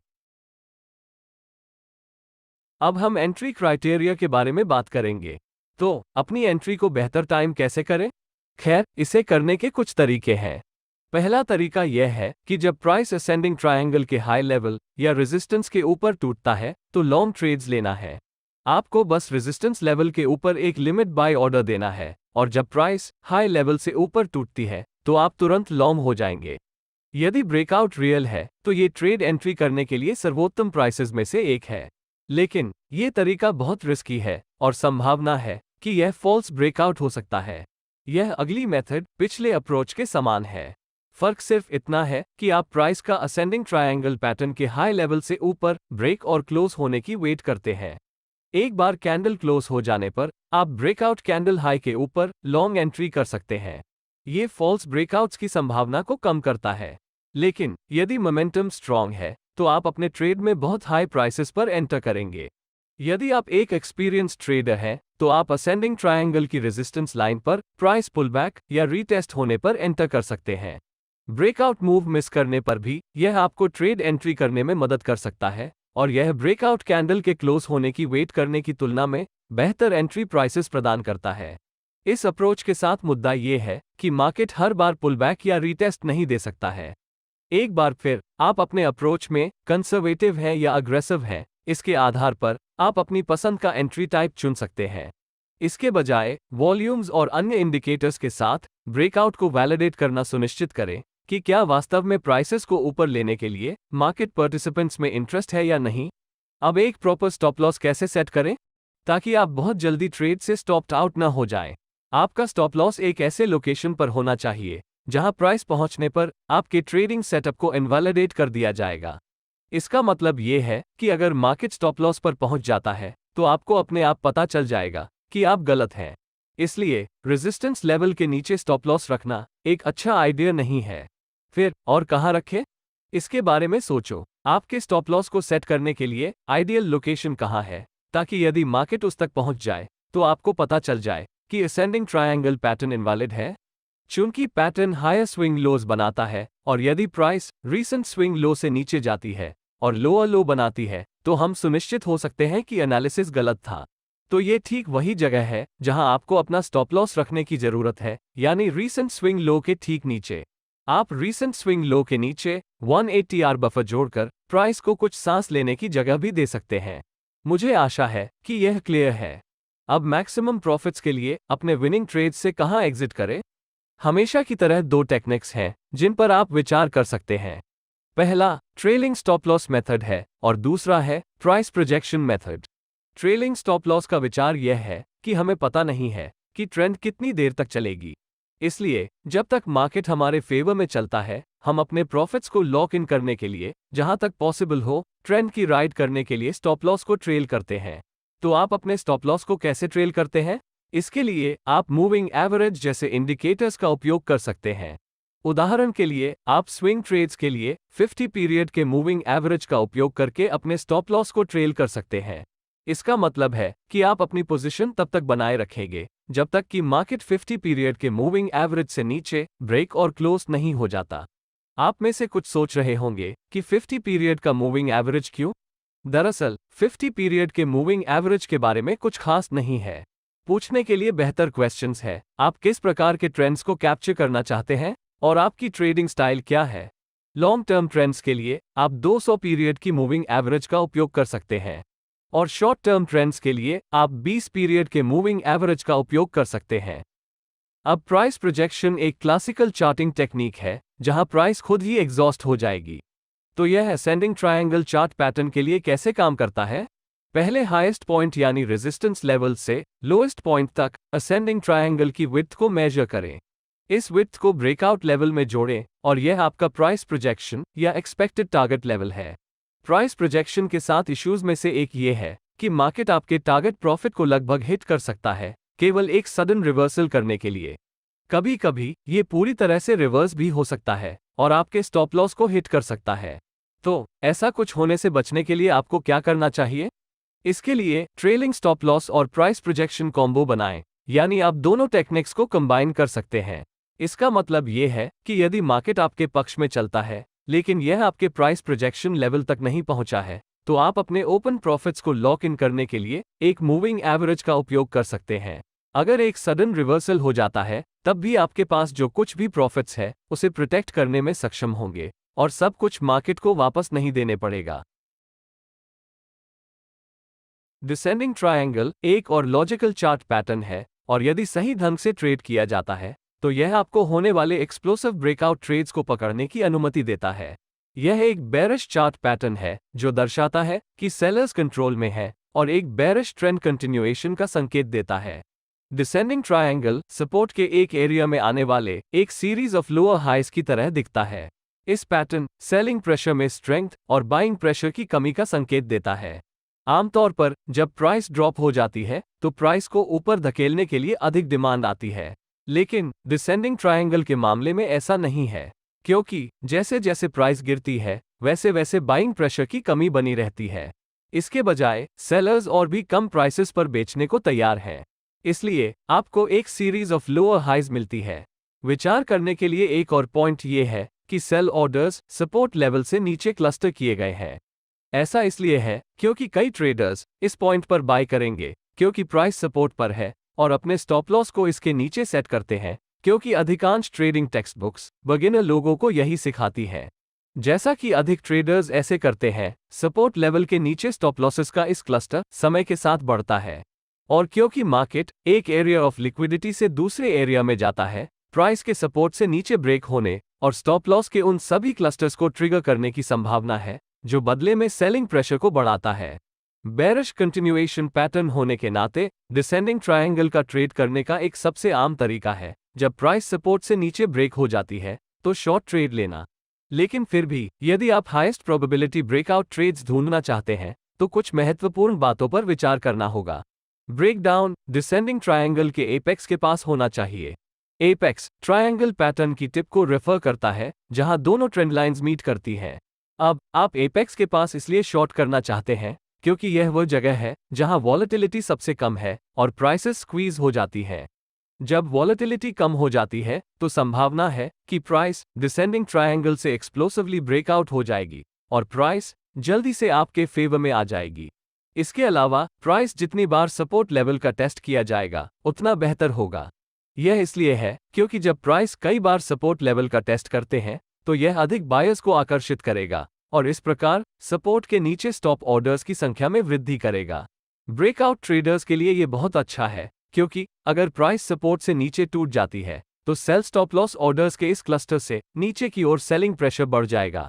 अब हम एंट्री क्राइटेरिया के बारे में बात करेंगे। तो अपनी एंट्री को बेहतर टाइम कैसे करें? खैर, इसे करने के कुछ तरीके हैं। पहला तरीका यह है कि जब प्राइस असेंडिंग ट्रायंगल के हाई लेवल या रेजिस्टेंस के ऊपर टूटता है तो लॉन्ग ट्रेड्स लेना है। आपको बस रेजिस्टेंस लेवल के ऊपर एक लिमिट बाय ऑर्डर देना है, और जब प्राइस हाई लेवल से ऊपर टूटती है तो आप तुरंत लॉन्ग हो जाएंगे। यदि ब्रेकआउट रियल है तो ये ट्रेड एंट्री करने के लिए सर्वोत्तम प्राइसेस में से एक है। लेकिन ये तरीका बहुत रिस्की है और संभावना है कि यह फॉल्स ब्रेकआउट हो सकता है। यह अगली मेथड पिछले अप्रोच के समान है। फर्क सिर्फ इतना है कि आप प्राइस का असेंडिंग ट्रायंगल पैटर्न के हाई लेवल से ऊपर ब्रेक और क्लोज होने की वेट करते हैं। एक बार कैंडल क्लोज हो जाने पर आप ब्रेकआउट कैंडल हाई के ऊपर लॉन्ग एंट्री कर सकते हैं। ये फॉल्स ब्रेकआउट्स की संभावना को कम करता है। लेकिन यदि मोमेंटम स्ट्रांग है तो आप अपने ट्रेड में बहुत हाई प्राइसेस पर एंटर करेंगे। यदि आप एक एक्सपीरियंस ट्रेडर हैं तो आप असेंडिंग ट्रायंगल की रेजिस्टेंस लाइन पर प्राइस पुलबैक या रीटेस्ट होने पर एंटर कर सकते हैं। ब्रेकआउट मूव मिस करने पर भी यह आपको ट्रेड एंट्री करने में मदद कर सकता है, और यह ब्रेकआउट कैंडल के क्लोज होने की वेट करने की तुलना में बेहतर एंट्री प्राइसेस प्रदान करता है। इस अप्रोच के साथ मुद्दा यह है कि मार्केट हर बार पुलबैक या रीटेस्ट नहीं दे सकता है। एक बार फिर आप अपने अप्रोच में कंजर्वेटिव हैं या अग्रेसिव हैं, इसके आधार पर आप अपनी पसंद का एंट्री टाइप चुन सकते हैं। इसके बजाय वॉल्यूम्स और अन्य इंडिकेटर्स के साथ ब्रेकआउट को वैलिडेट करना सुनिश्चित करें कि क्या वास्तव में प्राइसेस को ऊपर लेने के लिए मार्केट पार्टिसिपेंट्स में इंटरेस्ट है या नहीं। अब एक प्रॉपर स्टॉप लॉस कैसे सेट करें ताकि आप बहुत जल्दी ट्रेड से स्टॉप्ड आउट न हो जाएं। आपका स्टॉप लॉस एक ऐसे लोकेशन पर होना चाहिए जहां प्राइस पहुंचने पर आपके ट्रेडिंग सेटअप को इनवैलिडेट कर दिया जाएगा। इसका मतलब यह है कि अगर मार्केट स्टॉप लॉस पर पहुंच जाता है तो आपको अपने आप पता चल जाएगा कि आप गलत हैं। इसलिए रेजिस्टेंस लेवल के नीचे स्टॉप लॉस रखना एक अच्छा आइडिया नहीं है। फिर और कहां रखें, इसके बारे में सोचो। आपके स्टॉप लॉस को सेट करने के लिए आइडियल लोकेशन कहां है, ताकि यदि मार्केट उस तक पहुंच जाए तो आपको पता चल जाए कि असेंडिंग ट्रायंगल पैटर्न इनवैलिड है। चूंकि पैटर्न हायर स्विंग लोज बनाता है, और यदि प्राइस रीसेंट स्विंग लो से नीचे जाती है और लोअर लो बनाती है तो हम सुनिश्चित हो सकते हैं कि एनालिसिस गलत था। तो ये ठीक वही जगह है जहां आपको अपना स्टॉप लॉस रखने की जरूरत है, यानी रीसेंट स्विंग लो के ठीक नीचे। आप रीसेंट स्विंग लो के नीचे 180R बफर जोड़कर प्राइस को कुछ सांस लेने की जगह भी दे सकते हैं। मुझे आशा है कि यह क्लियर है। अब मैक्सिमम प्रॉफिट्स के लिए अपने विनिंग ट्रेड से कहां एग्जिट करें? हमेशा की तरह दो टेक्निक्स हैं जिन पर आप विचार कर सकते हैं। पहला ट्रेलिंग स्टॉप लॉस मेथड है और दूसरा है price projection method. Trailing stop loss का विचार यह है कि हमें पता नहीं है कि ट्रेंड कितनी देर तक चलेगी। इसलिए जब तक मार्केट हमारे फेवर में चलता है, हम अपने प्रॉफिट्स को लॉक इन करने के लिए जहां तक पॉसिबल हो ट्रेंड की राइड करने के लिए स्टॉप लॉस को ट्रेल करते हैं। तो आप अपने स्टॉप लॉस को कैसे ट्रेल करते हैं? इसके लिए आप मूविंग एवरेज जैसे इंडिकेटर्स का उपयोग कर सकते हैं। उदाहरण के लिए आप स्विंग ट्रेड्स के लिए 50 पीरियड के मूविंग एवरेज का उपयोग करके अपने स्टॉप लॉस को ट्रेल कर सकते हैं। इसका मतलब है कि आप अपनी पोजीशन तब तक बनाए रखेंगे जब तक कि मार्केट 50 पीरियड के मूविंग एवरेज से नीचे ब्रेक और क्लोज नहीं हो जाता। आप में से कुछ सोच रहे होंगे कि 50 पीरियड का मूविंग एवरेज क्यों? दरअसल 50 पीरियड के मूविंग एवरेज के बारे में कुछ खास नहीं है। पूछने के लिए बेहतर क्वेश्चंस है, आप किस प्रकार के ट्रेंड्स को कैप्चर करना चाहते हैं और आपकी ट्रेडिंग स्टाइल क्या है। लॉन्ग टर्म ट्रेंड्स के लिए आप 200 पीरियड की मूविंग एवरेज का उपयोग कर सकते हैं, और शॉर्ट टर्म ट्रेंड्स के लिए आप 20 पीरियड के मूविंग एवरेज का उपयोग कर सकते हैं। अब प्राइस प्रोजेक्शन एक क्लासिकल चार्टिंग टेक्निक है जहां प्राइस खुद ही एग्जॉस्ट हो जाएगी। तो यह असेंडिंग ट्रायंगल चार्ट पैटर्न के लिए कैसे काम करता है? पहले हाईएस्ट पॉइंट यानी रेजिस्टेंस लेवल से लोएस्ट पॉइंट तक असेंडिंग ट्रायंगल की विड्थ को मेजर करें। इस विड्थ को ब्रेकआउट लेवल में जोड़ें और यह आपका प्राइस प्रोजेक्शन या एक्सपेक्टेड टारगेट लेवल है। प्राइस प्रोजेक्शन के साथ इश्यूज में से एक ये है कि मार्केट आपके टारगेट प्रॉफिट को लगभग हिट कर सकता है केवल एक सडन रिवर्सल करने के लिए। कभी कभी ये पूरी तरह से रिवर्स भी हो सकता है और आपके स्टॉप लॉस को हिट कर सकता है। तो ऐसा कुछ होने से बचने के लिए आपको क्या करना चाहिए? इसके लिए ट्रेलिंग स्टॉप लॉस और प्राइस प्रोजेक्शन कॉम्बो बनाएं, यानी आप दोनों टेक्निक्स को कंबाइन कर सकते हैं। इसका मतलब ये है कि यदि मार्केट आपके पक्ष में चलता है लेकिन यह आपके प्राइस प्रोजेक्शन लेवल तक नहीं पहुंचा है, तो आप अपने ओपन प्रॉफिट्स को लॉक इन करने के लिए एक मूविंग एवरेज का उपयोग कर सकते हैं। अगर एक सडन रिवर्सल हो जाता है तब भी आपके पास जो कुछ भी प्रॉफिट्स है उसे प्रोटेक्ट करने में सक्षम होंगे और सब कुछ मार्केट को वापस नहीं देने पड़ेगा। डिसेंडिंग ट्रायंगल एक और लॉजिकल चार्ट पैटर्न है और यदि सही ढंग से ट्रेड किया जाता है तो यह आपको होने वाले एक्सप्लोसिव ब्रेकआउट ट्रेड्स को पकड़ने की अनुमति देता है। यह एक बेरिश चार्ट पैटर्न है जो दर्शाता है कि सेलर्स कंट्रोल में है और एक बेरिश ट्रेंड कंटिन्यूएशन का संकेत देता है। डिसेंडिंग ट्रायंगल सपोर्ट के एक एरिया में आने वाले एक सीरीज ऑफ लोअर हाइज की तरह दिखता है। इस पैटर्न सेलिंग प्रेशर में स्ट्रेंथ और बाइंग प्रेशर की कमी का संकेत देता है। आमतौर पर जब प्राइस ड्रॉप हो जाती है तो प्राइस को ऊपर धकेलने के लिए अधिक डिमांड आती है, लेकिन डिसेंडिंग ट्रायंगल के मामले में ऐसा नहीं है, क्योंकि जैसे जैसे प्राइस गिरती है वैसे वैसे बाइंग प्रेशर की कमी बनी रहती है। इसके बजाय सेलर्स और भी कम प्राइसेस पर बेचने को तैयार हैं, इसलिए आपको एक सीरीज ऑफ लोअर हाइज मिलती है। विचार करने के लिए एक और पॉइंट ये है कि सेल ऑर्डर्स सपोर्ट लेवल से नीचे क्लस्टर किए गए हैं। ऐसा इसलिए है क्योंकि कई ट्रेडर्स इस पॉइंट पर बाय करेंगे क्योंकि प्राइस सपोर्ट पर है और अपने स्टॉप लॉस को इसके नीचे सेट करते हैं, क्योंकि अधिकांश ट्रेडिंग टेक्स्ट बुक्स बिगिनर लोगों को यही सिखाती हैं। जैसा कि अधिक ट्रेडर्स ऐसे करते हैं, सपोर्ट लेवल के नीचे स्टॉप लॉसेस का इस क्लस्टर समय के साथ बढ़ता है और क्योंकि मार्केट एक एरिया ऑफ लिक्विडिटी से दूसरे एरिया में जाता है, प्राइस के सपोर्ट से नीचे ब्रेक होने और स्टॉप लॉस के उन सभी क्लस्टर्स को ट्रिगर करने की संभावना है जो बदले में सेलिंग प्रेशर को बढ़ाता है। बेरिश कंटिन्यूएशन पैटर्न होने के नाते डिसेंडिंग ट्रायंगल का ट्रेड करने का एक सबसे आम तरीका है जब प्राइस सपोर्ट से नीचे ब्रेक हो जाती है तो शॉर्ट ट्रेड लेना। लेकिन फिर भी यदि आप हाईएस्ट प्रोबेबिलिटी ब्रेकआउट ट्रेड्स ढूंढना चाहते हैं तो कुछ महत्वपूर्ण बातों पर विचार करना होगा। ब्रेकडाउन डिसेंडिंग ट्रायंगल के एपेक्स के पास होना चाहिए। एपेक्स ट्रायंगल पैटर्न की टिप को रेफर करता है जहां दोनों ट्रेंड लाइंस मीट करती हैं। अब आप एपेक्स के पास इसलिए शॉर्ट करना चाहते हैं क्योंकि यह वह जगह है जहां वॉलेटिलिटी सबसे कम है और प्राइसेस स्क्वीज हो जाती हैं। जब वॉलेटिलिटी कम हो जाती है तो संभावना है कि प्राइस डिसेंडिंग ट्रायंगल से एक्सप्लोसिवली ब्रेकआउट हो जाएगी और प्राइस जल्दी से आपके फेवर में आ जाएगी। इसके अलावा प्राइस जितनी बार सपोर्ट लेवल का टेस्ट किया जाएगा उतना बेहतर होगा। यह इसलिए है क्योंकि जब प्राइस कई बार सपोर्ट लेवल का टेस्ट करते हैं तो यह अधिक बायर्स को आकर्षित करेगा और इस प्रकार सपोर्ट के नीचे स्टॉप ऑर्डर्स की संख्या में वृद्धि करेगा। ब्रेकआउट ट्रेडर्स के लिए यह बहुत अच्छा है क्योंकि अगर प्राइस सपोर्ट से नीचे टूट जाती है तो सेल स्टॉप लॉस ऑर्डर्स के इस क्लस्टर से नीचे की ओर सेलिंग प्रेशर बढ़ जाएगा।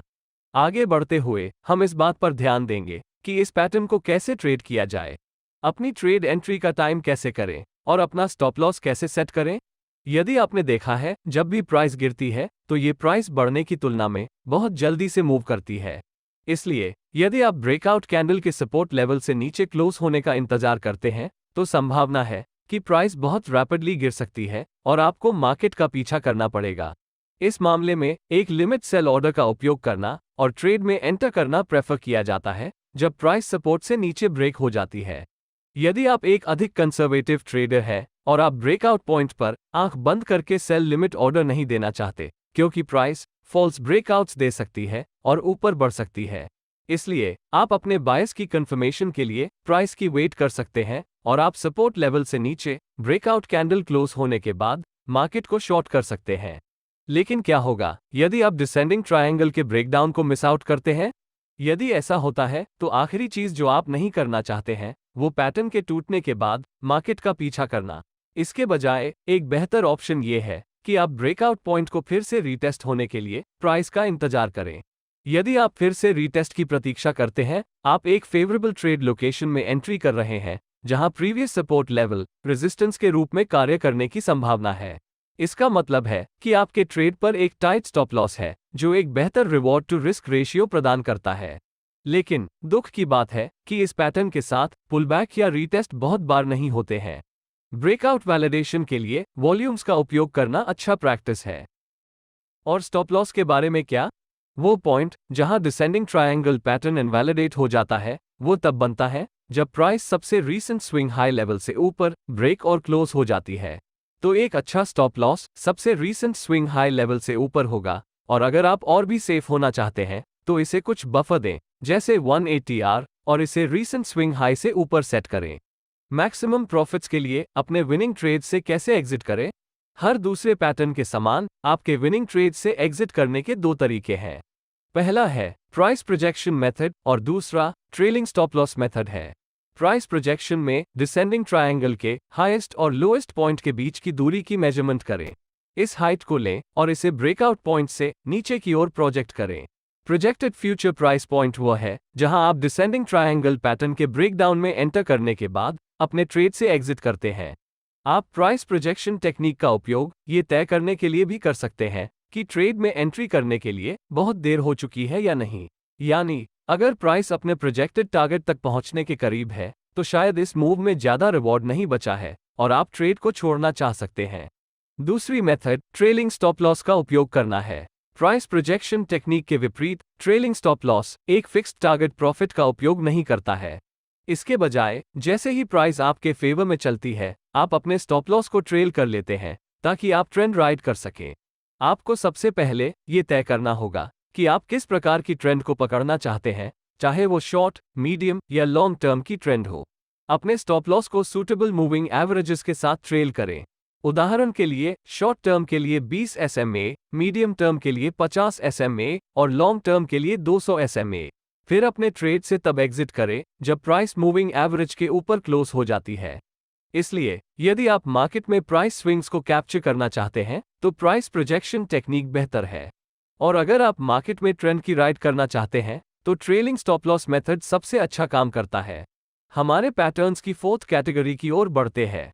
आगे बढ़ते हुए हम इस बात पर ध्यान देंगे कि इस पैटर्न को कैसे ट्रेड किया जाए, अपनी ट्रेड एंट्री का टाइम कैसे करें और अपना स्टॉप लॉस कैसे सेट करें। यदि आपने देखा है जब भी प्राइस गिरती है तो ये प्राइस बढ़ने की तुलना में बहुत जल्दी से मूव करती है। इसलिए यदि आप ब्रेकआउट कैंडल के सपोर्ट लेवल से नीचे क्लोज होने का इंतजार करते हैं तो संभावना है कि प्राइस बहुत रैपिडली गिर सकती है और आपको मार्केट का पीछा करना पड़ेगा। इस मामले में एक लिमिट सेल ऑर्डर का उपयोग करना और ट्रेड में एंटर करना प्रेफर किया जाता है जब प्राइस सपोर्ट से नीचे ब्रेक हो जाती है। यदि आप एक अधिक कंजर्वेटिव ट्रेडर हैं और आप ब्रेकआउट पॉइंट पर आंख बंद करके सेल लिमिट ऑर्डर नहीं देना चाहते क्योंकि प्राइस फॉल्स ब्रेकआउट्स दे सकती है और ऊपर बढ़ सकती है, इसलिए आप अपने बायस की कंफर्मेशन के लिए प्राइस की वेट कर सकते हैं और आप सपोर्ट लेवल से नीचे ब्रेकआउट कैंडल क्लोज होने के बाद मार्केट को शॉर्ट कर सकते हैं। लेकिन क्या होगा यदि आप डिसेंडिंग ट्रायंगल के ब्रेकडाउन को मिस आउट करते हैं? यदि ऐसा होता है तो आखिरी चीज जो आप नहीं करना चाहते हैं वो पैटर्न के टूटने के बाद मार्केट का पीछा करना। इसके बजाय एक बेहतर ऑप्शन ये है कि आप ब्रेकआउट पॉइंट को फिर से रीटेस्ट होने के लिए प्राइस का इंतजार करें। यदि आप फिर से रीटेस्ट की प्रतीक्षा करते हैं, आप एक फेवरेबल ट्रेड लोकेशन में एंट्री कर रहे हैं जहां प्रीवियस सपोर्ट लेवल रेजिस्टेंस के रूप में कार्य करने की संभावना है। इसका मतलब है कि आपके ट्रेड पर एक टाइट स्टॉप लॉस है जो एक बेहतर रिवॉर्ड टू रिस्क रेशियो प्रदान करता है। लेकिन दुख की बात है कि इस पैटर्न के साथ पुलबैक या रीटेस्ट बहुत बार नहीं होते हैं। ब्रेकआउट वैलिडेशन के लिए वॉल्यूम्स का उपयोग करना अच्छा प्रैक्टिस है। और स्टॉप लॉस के बारे में क्या? वो पॉइंट जहां डिसेंडिंग ट्रायंगल पैटर्न इनवैलिडेट हो जाता है, वो तब बनता है जब प्राइस सबसे रीसेंट स्विंग हाई लेवल से ऊपर ब्रेक और क्लोज हो जाती है। तो एक अच्छा स्टॉप लॉस सबसे रीसेंट स्विंग हाई लेवल से ऊपर होगा, और अगर आप और भी सेफ होना चाहते हैं तो इसे कुछ बफर दें, जैसे 180 आर, और इसे रीसेंट स्विंग हाई से ऊपर सेट करें। मैक्सिमम प्रॉफिट्स के लिए अपने विनिंग ट्रेड से कैसे एग्जिट करें? हर दूसरे पैटर्न के समान आपके विनिंग ट्रेड से एग्जिट करने के दो तरीके हैं। पहला है प्राइस प्रोजेक्शन मेथड और दूसरा ट्रेलिंग स्टॉप लॉस मेथड है। प्राइस प्रोजेक्शन में डिसेंडिंग ट्रायंगल के हाईएस्ट और लोएस्ट पॉइंट के बीच की दूरी की मेजरमेंट करें। इस हाइट को लें और इसे ब्रेकआउट पॉइंट से नीचे की ओर प्रोजेक्ट करें। प्रोजेक्टेड फ्यूचर प्राइस पॉइंट वह है जहां आप डिसेंडिंग ट्रायंगल पैटर्न के ब्रेकडाउन में एंटर करने के बाद अपने ट्रेड से एग्जिट करते हैं। आप प्राइस प्रोजेक्शन टेक्निक का उपयोग ये तय करने के लिए भी कर सकते हैं कि ट्रेड में एंट्री करने के लिए बहुत देर हो चुकी है या नहीं। यानी अगर प्राइस अपने प्रोजेक्टेड टारगेट तक पहुंचने के करीब है तो शायद इस मूव में ज्यादा रिवॉर्ड नहीं बचा है और आप ट्रेड को छोड़ना चाह सकते हैं। दूसरी मेथड ट्रेलिंग स्टॉप लॉस का उपयोग करना है। प्राइस प्रोजेक्शन टेक्निक के विपरीत ट्रेलिंग स्टॉप लॉस एक फिक्स्ड टारगेट प्रॉफिट का उपयोग नहीं करता है। इसके बजाय जैसे ही प्राइस आपके फेवर में चलती है, आप अपने स्टॉप लॉस को ट्रेल कर लेते हैं ताकि आप ट्रेंड राइड कर सकें। आपको सबसे पहले ये तय करना होगा कि आप किस प्रकार की ट्रेंड को पकड़ना चाहते हैं, चाहे वो शॉर्ट, मीडियम या लॉन्ग टर्म की ट्रेंड हो। अपने स्टॉप लॉस को सूटेबल मूविंग एवरेजेस के साथ ट्रेल करें। उदाहरण के लिए शॉर्ट टर्म के लिए 20 SMA, मीडियम टर्म के लिए 50 SMA और लॉन्ग टर्म के लिए 200 SMA। फिर अपने ट्रेड से तब एग्जिट करें जब प्राइस मूविंग एवरेज के ऊपर क्लोज हो जाती है। इसलिए यदि आप मार्केट में प्राइस स्विंग्स को कैप्चर करना चाहते हैं तो प्राइस प्रोजेक्शन टेक्निक बेहतर है। और अगर आप मार्केट में ट्रेंड की राइड करना चाहते हैं तो ट्रेलिंग स्टॉप लॉस मेथड सबसे अच्छा काम करता है। हमारे पैटर्न्स की फोर्थ कैटेगरी की ओर बढ़ते हैं।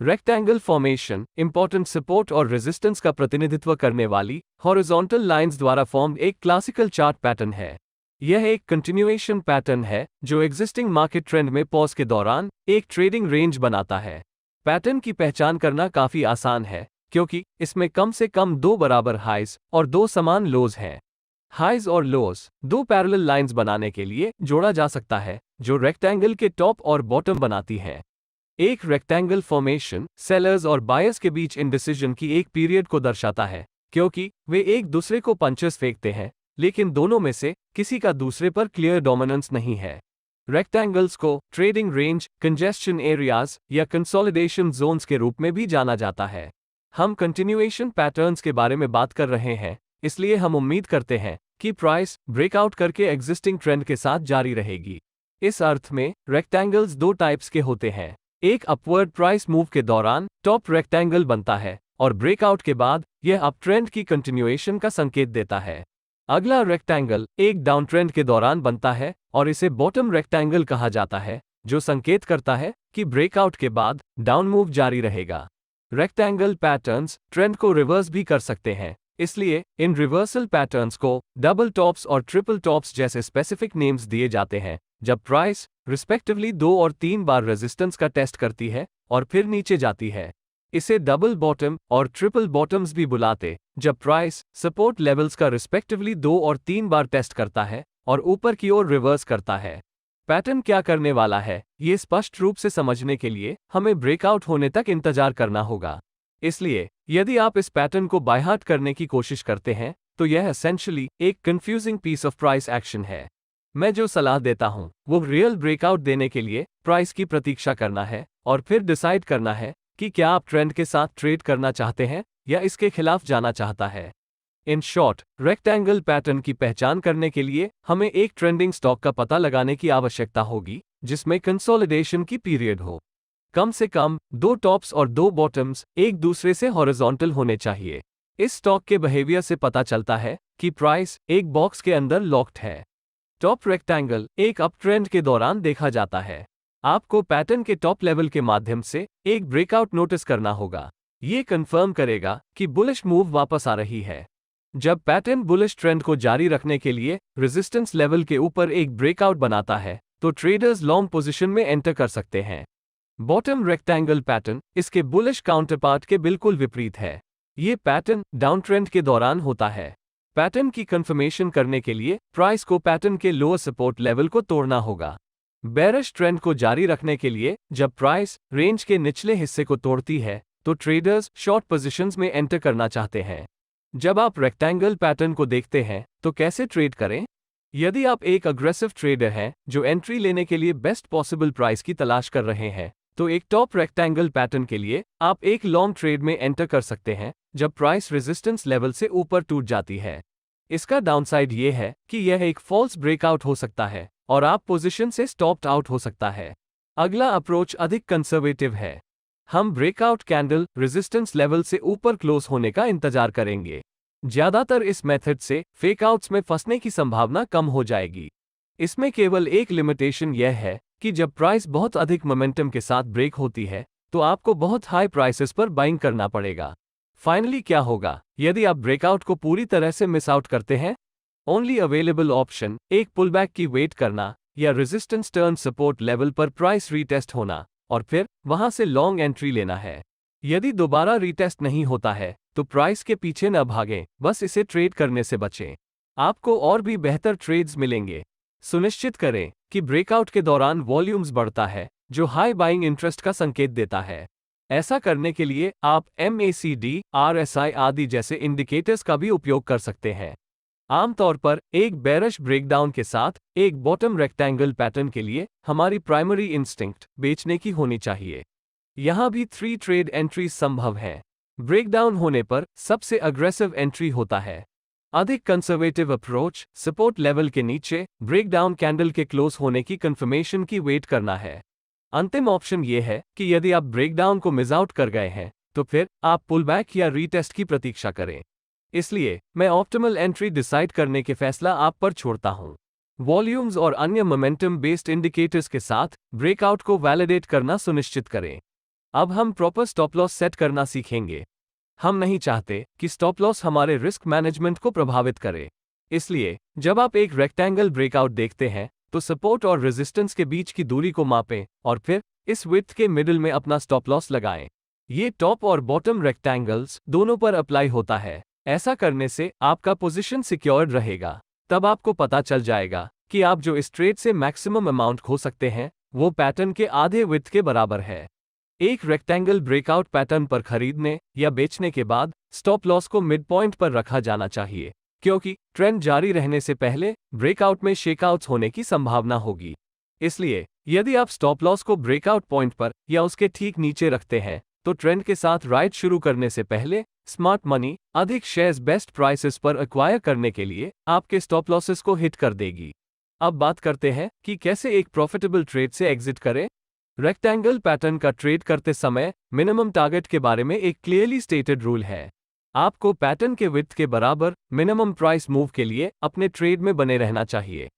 रेक्टेंगल फॉर्मेशन इंपॉर्टेंट सपोर्ट और रेजिस्टेंस का प्रतिनिधित्व करने वाली हॉरिजॉन्टल लाइंस द्वारा फॉर्म्ड एक क्लासिकल चार्ट पैटर्न है। यह एक कंटिन्यूएशन पैटर्न है जो एग्जिस्टिंग मार्केट ट्रेंड में पॉज के दौरान एक ट्रेडिंग रेंज बनाता है। पैटर्न की पहचान करना काफी आसान है क्योंकि इसमें कम से कम दो बराबर हाइज और दो समान लोज हैं। हाइज और लोज दो पैरेलल लाइंस बनाने के लिए जोड़ा जा सकता है जो रेक्टेंगल के टॉप और बॉटम बनाती हैं। एक रेक्टेंगल फॉर्मेशन सेलर्स और बायर्स के बीच इंडिसीजन की एक पीरियड को दर्शाता है क्योंकि वे एक दूसरे को पंचेस फेंकते हैं, लेकिन दोनों में से किसी का दूसरे पर क्लियर डोमिनेंस नहीं है। रेक्टेंगल्स को ट्रेडिंग रेंज, कंजेस्शन एरियाज या कंसोलिडेशन जोन्स के रूप में भी जाना जाता है। हम कंटिन्यूएशन पैटर्न्स के बारे में बात कर रहे हैं, इसलिए हम उम्मीद करते हैं कि प्राइस ब्रेकआउट करके एग्जिस्टिंग ट्रेंड के साथ जारी रहेगी। इस अर्थ में रेक्टेंगल्स दो टाइप्स के होते हैं। एक अपवर्ड प्राइस मूव के दौरान टॉप रेक्टेंगल बनता है और ब्रेकआउट के बाद यह अप ट्रेंड की कंटिन्यूएशन का संकेत देता है। अगला रेक्टेंगल एक डाउन ट्रेंड के दौरान बनता है और इसे बॉटम रेक्टेंगल कहा जाता है, जो संकेत करता है कि ब्रेकआउट के बाद डाउन मूव जारी रहेगा। रेक्टेंगल पैटर्न्स ट्रेंड को रिवर्स भी कर सकते हैं, इसलिए इन रिवर्सल पैटर्न्स को डबल टॉप्स और ट्रिपल टॉप्स जैसे स्पेसिफिक नेम्स दिए जाते हैं जब प्राइस रिस्पेक्टिवली 2 और 3 बार रेजिस्टेंस का टेस्ट करती है और फिर नीचे जाती है। इसे डबल बॉटम और ट्रिपल बॉटम्स भी बुलाते जब प्राइस सपोर्ट लेवल्स का रिस्पेक्टिवली 2 और 3 बार टेस्ट करता है और ऊपर की ओर रिवर्स करता है। पैटर्न क्या करने वाला है ये स्पष्ट रूप से समझने के लिए हमें ब्रेकआउट होने तक इंतजार करना होगा। इसलिए यदि आप इस पैटर्न को बाय हार्ट करने की कोशिश करते हैं तो यह एसेंशियली एक confusing piece of price action है। मैं जो सलाह देता हूं वो रियल ब्रेकआउट देने के लिए प्राइस की प्रतीक्षा करना है और फिर डिसाइड करना है कि क्या आप ट्रेंड के साथ ट्रेड करना चाहते हैं या इसके खिलाफ जाना चाहता है। इन शॉर्ट, रेक्टेंगल पैटर्न की पहचान करने के लिए हमें एक ट्रेंडिंग स्टॉक का पता लगाने की आवश्यकता होगी जिसमें कंसोलिडेशन की पीरियड हो। कम से कम 2 टॉप्स और 2 बॉटम्स एक दूसरे से हॉरिजॉन्टल होने चाहिए। इस स्टॉक के बिहेवियर से पता चलता है कि प्राइस एक बॉक्स के अंदर लॉक्ड है। टॉप रेक्टेंगल एक अप ट्रेंड के दौरान देखा जाता है। आपको पैटर्न के टॉप लेवल के माध्यम से एक ब्रेकआउट नोटिस करना होगा। ये कंफर्म करेगा कि बुलिश मूव वापस आ रही है। जब पैटर्न बुलिश ट्रेंड को जारी रखने के लिए रेजिस्टेंस लेवल के ऊपर एक ब्रेकआउट बनाता है तो ट्रेडर्स लॉन्ग पोजीशन में एंटर कर सकते हैं। बॉटम रेक्टेंगल पैटर्न इसके बुलिश काउंटरपार्ट के बिल्कुल विपरीत है। ये पैटर्न डाउन ट्रेंड के दौरान होता है। पैटर्न की कंफर्मेशन करने के लिए प्राइस को पैटर्न के लोअर सपोर्ट लेवल को तोड़ना होगा। बेरिश ट्रेंड को जारी रखने के लिए जब प्राइस रेंज के निचले हिस्से को तोड़ती है तो ट्रेडर्स शॉर्ट पोजीशंस में एंटर करना चाहते हैं। जब आप रेक्टेंगल पैटर्न को देखते हैं तो कैसे ट्रेड करें? यदि आप एक अग्रेसिव ट्रेडर हैं जो एंट्री लेने के लिए बेस्ट पॉसिबल प्राइस की तलाश कर रहे हैं तो एक टॉप रेक्टेंगल पैटर्न के लिए आप एक लॉन्ग ट्रेड में एंटर कर सकते हैं जब प्राइस रेजिस्टेंस लेवल से ऊपर टूट जाती है। इसका डाउनसाइड ये है कि यह एक फॉल्स ब्रेकआउट हो सकता है और आप पोजीशन से स्टॉप्ड आउट हो सकता है। अगला अप्रोच अधिक कंजर्वेटिव है। हम ब्रेकआउट कैंडल रेजिस्टेंस लेवल से ऊपर क्लोज होने का इंतजार करेंगे। ज्यादातर इस मेथड से फेकआउट्स में फंसने की संभावना कम हो जाएगी। इसमें केवल एक लिमिटेशन यह है कि जब प्राइस बहुत अधिक मोमेंटम के साथ ब्रेक होती है तो आपको बहुत हाई प्राइसेस पर बाइंग करना पड़ेगा। फाइनली क्या होगा यदि आप ब्रेकआउट को पूरी तरह से मिस आउट करते हैं? ओनली अवेलेबल ऑप्शन एक पुलबैक की वेट करना या रेजिस्टेंस टर्न सपोर्ट लेवल पर प्राइस रीटेस्ट होना और फिर वहां से लॉन्ग एंट्री लेना है। यदि दोबारा रीटेस्ट नहीं होता है तो प्राइस के पीछे न भागें, बस इसे ट्रेड करने से बचें। आपको और भी बेहतर ट्रेड्स मिलेंगे। सुनिश्चित करें कि ब्रेकआउट के दौरान वॉल्यूम्स बढ़ता है जो हाई बाइंग इंटरेस्ट का संकेत देता है। ऐसा करने के लिए आप MACD, RSI आदि जैसे इंडिकेटर्स का भी उपयोग कर सकते हैं। आमतौर पर एक बेरिश ब्रेकडाउन के साथ एक बॉटम रेक्टेंगल पैटर्न के लिए हमारी प्राइमरी इंस्टिंक्ट बेचने की होनी चाहिए। यहां भी 3 ट्रेड एंट्रीज संभव हैं। ब्रेकडाउन होने पर सबसे अग्रेसिव एंट्री होता है। अधिक कंजर्वेटिव अप्रोच सपोर्ट लेवल के नीचे ब्रेकडाउन कैंडल के क्लोज होने की कंफर्मेशन की वेट करना है। अंतिम ऑप्शन यह है कि यदि आप ब्रेकडाउन को मिस आउट कर गए हैं तो फिर आप पुलबैक या रीटेस्ट की प्रतीक्षा करें। इसलिए मैं ऑप्टिमल एंट्री डिसाइड करने के फैसला आप पर छोड़ता हूं। वॉल्यूम्स और अन्य मोमेंटम बेस्ड इंडिकेटर्स के साथ ब्रेकआउट को वैलिडेट करना सुनिश्चित करें। अब हम प्रॉपर स्टॉप लॉस सेट करना सीखेंगे। हम नहीं चाहते कि स्टॉप लॉस हमारे रिस्क मैनेजमेंट को प्रभावित करे। इसलिए जब आप एक रेक्टेंगल ब्रेकआउट देखते हैं तो सपोर्ट और रेजिस्टेंस के बीच की दूरी को मापें और फिर इस विड्थ के मिडिल में अपना स्टॉप लॉस लगाएं। ये टॉप और बॉटम रेक्टेंगल्स दोनों पर अप्लाई होता है। ऐसा करने से आपका पोजीशन सिक्योर्ड रहेगा। तब आपको पता चल जाएगा कि आप जो इस ट्रेड से मैक्सिमम अमाउंट खो सकते हैं वो पैटर्न के आधे विड्थ के बराबर है। एक रेक्टेंगल ब्रेकआउट पैटर्न पर खरीदने या बेचने के बाद स्टॉप लॉस को मिड पॉइंट पर रखा जाना चाहिए क्योंकि ट्रेंड जारी रहने से पहले ब्रेकआउट में शेकआउट्स होने की संभावना होगी। इसलिए यदि आप स्टॉप लॉस को ब्रेकआउट पॉइंट पर या उसके ठीक नीचे रखते हैं तो ट्रेंड के साथ राइड शुरू करने से पहले स्मार्ट मनी अधिक शेयर्स बेस्ट प्राइसेस पर एक्वायर करने के लिए आपके स्टॉप लॉसेस को हिट कर देगी। अब बात करते हैं कि कैसे एक प्रॉफिटेबल ट्रेड से एग्जिट करें। रेक्टेंगल पैटर्न का ट्रेड करते समय मिनिमम टारगेट के बारे में एक क्लियरली स्टेटेड रूल है। आपको पैटर्न के विड्थ के बराबर मिनिमम प्राइस मूव के लिए अपने ट्रेड में बने रहना चाहिए।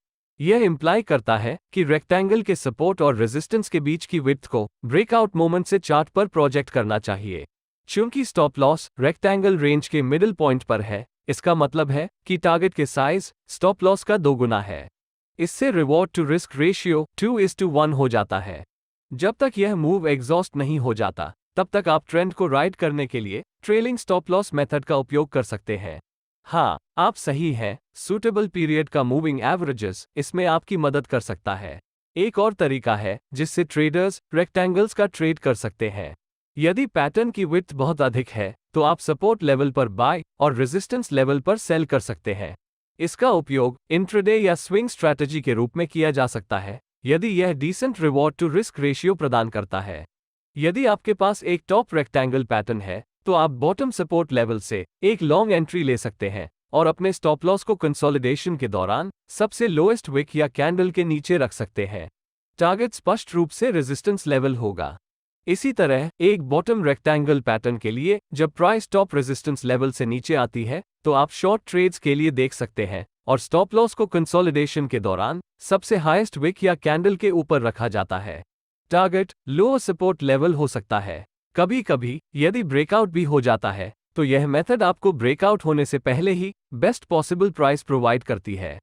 यह इंप्लाई करता है कि रेक्टेंगल के सपोर्ट और रेजिस्टेंस के बीच की विड्थ को ब्रेकआउट मोमेंट से चार्ट पर प्रोजेक्ट करना चाहिए। चूंकि स्टॉप लॉस रेक्टेंगल रेंज के मिडिल पॉइंट पर है, इसका मतलब है कि टारगेट के साइज स्टॉप लॉस का 2 गुना है। इससे रिवॉर्ड टू रिस्क रेशियो 2:1 हो जाता है। जब तक यह मूव एग्जॉस्ट नहीं हो जाता तब तक आप ट्रेंड को राइड करने के लिए ट्रेलिंग स्टॉप लॉस मेथड का उपयोग कर सकते हैं। हाँ, आप सही हैं, सूटेबल पीरियड का मूविंग एवरेजेस इसमें आपकी मदद कर सकता है। एक और तरीका है जिससे ट्रेडर्स रेक्टेंगल्स का ट्रेड कर सकते हैं। यदि पैटर्न की विड्थ बहुत अधिक है तो आप सपोर्ट लेवल पर बाय और रेजिस्टेंस लेवल पर सेल कर सकते हैं। इसका उपयोग इंट्राडे या स्विंग स्ट्रैटेजी के रूप में किया जा सकता है यदि यह decent reward to risk ratio प्रदान करता है। यदि आपके पास एक टॉप रेक्टेंगल पैटर्न है तो आप बॉटम सपोर्ट लेवल से एक लॉन्ग एंट्री ले सकते हैं और अपने स्टॉप लॉस को कंसोलिडेशन के दौरान सबसे लोएस्ट विक या कैंडल के नीचे रख सकते हैं। टारगेट स्पष्ट रूप से रेजिस्टेंस लेवल होगा। इसी तरह एक बॉटम रेक्टेंगल पैटर्न के लिए जब प्राइस टॉप रेजिस्टेंस लेवल से नीचे आती है तो आप शॉर्ट ट्रेड्स के लिए देख सकते हैं और स्टॉप लॉस को कंसोलिडेशन के दौरान सबसे हाईएस्ट विक या कैंडल के ऊपर रखा जाता है। टारगेट लोअर सपोर्ट लेवल हो सकता है। कभी कभी यदि ब्रेकआउट भी हो जाता है तो यह मेथड आपको ब्रेकआउट होने से पहले ही बेस्ट पॉसिबल प्राइस प्रोवाइड करती है।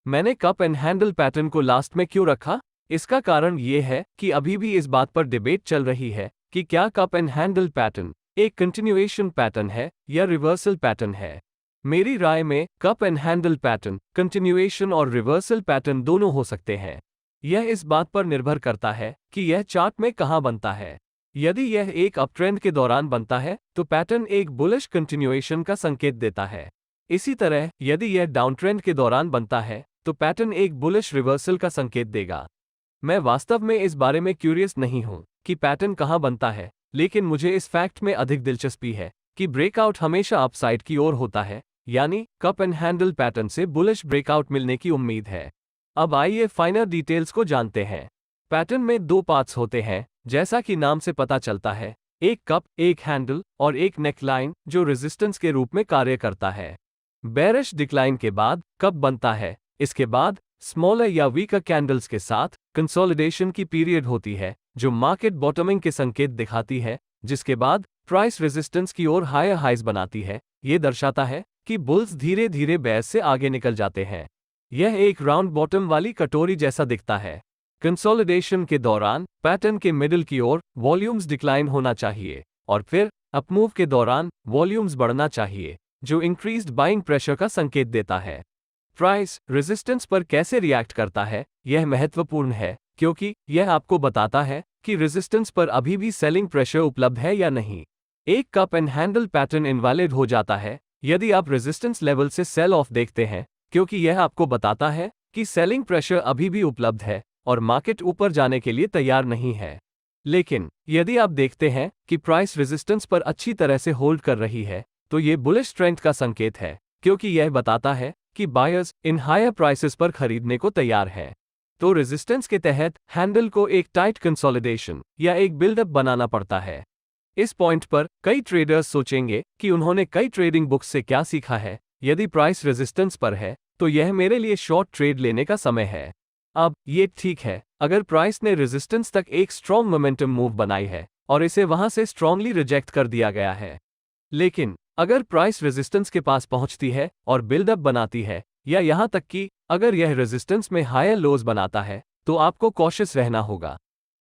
मैंने कप एंड हैंडल पैटर्न को लास्ट में क्यों रखा? इसका कारण ये है कि अभी भी इस बात पर डिबेट चल रही है कि क्या कप एंड हैंडल पैटर्न एक कंटिन्यूएशन पैटर्न है या रिवर्सल पैटर्न है। मेरी राय में cup and handle pattern continuation और रिवर्सल पैटर्न दोनों हो सकते हैं। यह इस बात पर निर्भर करता है कि यह चार्ट में कहां बनता है। यदि यह एक अपट्रेंड के दौरान बनता है तो पैटर्न एक बुलिश कंटिन्यूएशन का संकेत देता है। इसी तरह यदि यह डाउनट्रेंड के दौरान बनता है तो पैटर्न एक बुलिश रिवर्सल का संकेत देगा। मैं वास्तव में इस बारे में क्यूरियस नहीं हूं कि पैटर्न कहां बनता है, लेकिन मुझे इस फैक्ट में अधिक दिलचस्पी है कि ब्रेकआउट हमेशा अपसाइड की ओर होता है, यानी कप एंड हैंडल पैटर्न से बुलिश ब्रेकआउट मिलने की उम्मीद है। अब आइए फाइनल डिटेल्स को जानते हैं। पैटर्न में दो पार्ट्स होते हैं, जैसा कि नाम से पता चलता है, एक कप, एक हैंडल और एक नेकलाइन जो रेजिस्टेंस के रूप में कार्य करता है। बेरिश डिक्लाइन के बाद कप बनता है, इसके बाद स्मॉलर या वीकर कैंडल्स के साथ कंसोलिडेशन की पीरियड होती है जो मार्केट बॉटमिंग के संकेत दिखाती है, जिसके बाद प्राइस रेजिस्टेंस की ओर हायर हाइज बनाती है। ये दर्शाता है कि बुल्स धीरे धीरे बेयर्स से आगे निकल जाते हैं। यह एक राउंड बॉटम वाली कटोरी जैसा दिखता है। कंसोलिडेशन के दौरान पैटर्न के मिडिल की ओर वॉल्यूम्स डिक्लाइन होना चाहिए और फिर अपमूव के दौरान वॉल्यूम्स बढ़ना चाहिए, जो इंक्रीज्ड बाइंग प्रेशर का संकेत देता है। प्राइस रेजिस्टेंस पर कैसे रिएक्ट करता है, यह महत्वपूर्ण है क्योंकि यह आपको बताता है कि रेजिस्टेंस पर अभी भी सेलिंग प्रेशर उपलब्ध है या नहीं। एक cup and handle pattern invalid हो जाता है यदि आप रेजिस्टेंस लेवल से सेल ऑफ देखते हैं, क्योंकि यह आपको बताता है कि सेलिंग प्रेशर अभी भी उपलब्ध है और मार्केट ऊपर जाने के लिए तैयार नहीं है। लेकिन यदि आप देखते हैं कि प्राइस रेजिस्टेंस पर अच्छी तरह से होल्ड कर रही है, तो ये बुलिश ट्रेंड का संकेत है, क्योंकि यह बताता है कि बायर्स इन हायर प्राइसेस पर खरीदने को तैयार हैं। तो रेजिस्टेंस के तहत हैंडल को एक टाइट कंसोलिडेशन या एक बिल्डअप बनाना पड़ता है। इस पॉइंट पर कई ट्रेडर्स सोचेंगे कि उन्होंने कई ट्रेडिंग बुक्स से क्या सीखा है। यदि प्राइस रेजिस्टेंस पर है तो यह मेरे लिए शॉर्ट ट्रेड लेने का समय है। अब ये ठीक है अगर प्राइस ने रेजिस्टेंस तक एक स्ट्रॉन्ग मोमेंटम मूव बनाई है और इसे वहां से स्ट्रांगली रिजेक्ट कर दिया गया है। लेकिन अगर प्राइस रेजिस्टेंस के पास पहुंचती है और बिल्डअप बनाती है, या यहां तक कि अगर यह रेजिस्टेंस में हायर लोज बनाता है, तो आपको कॉशियस रहना होगा,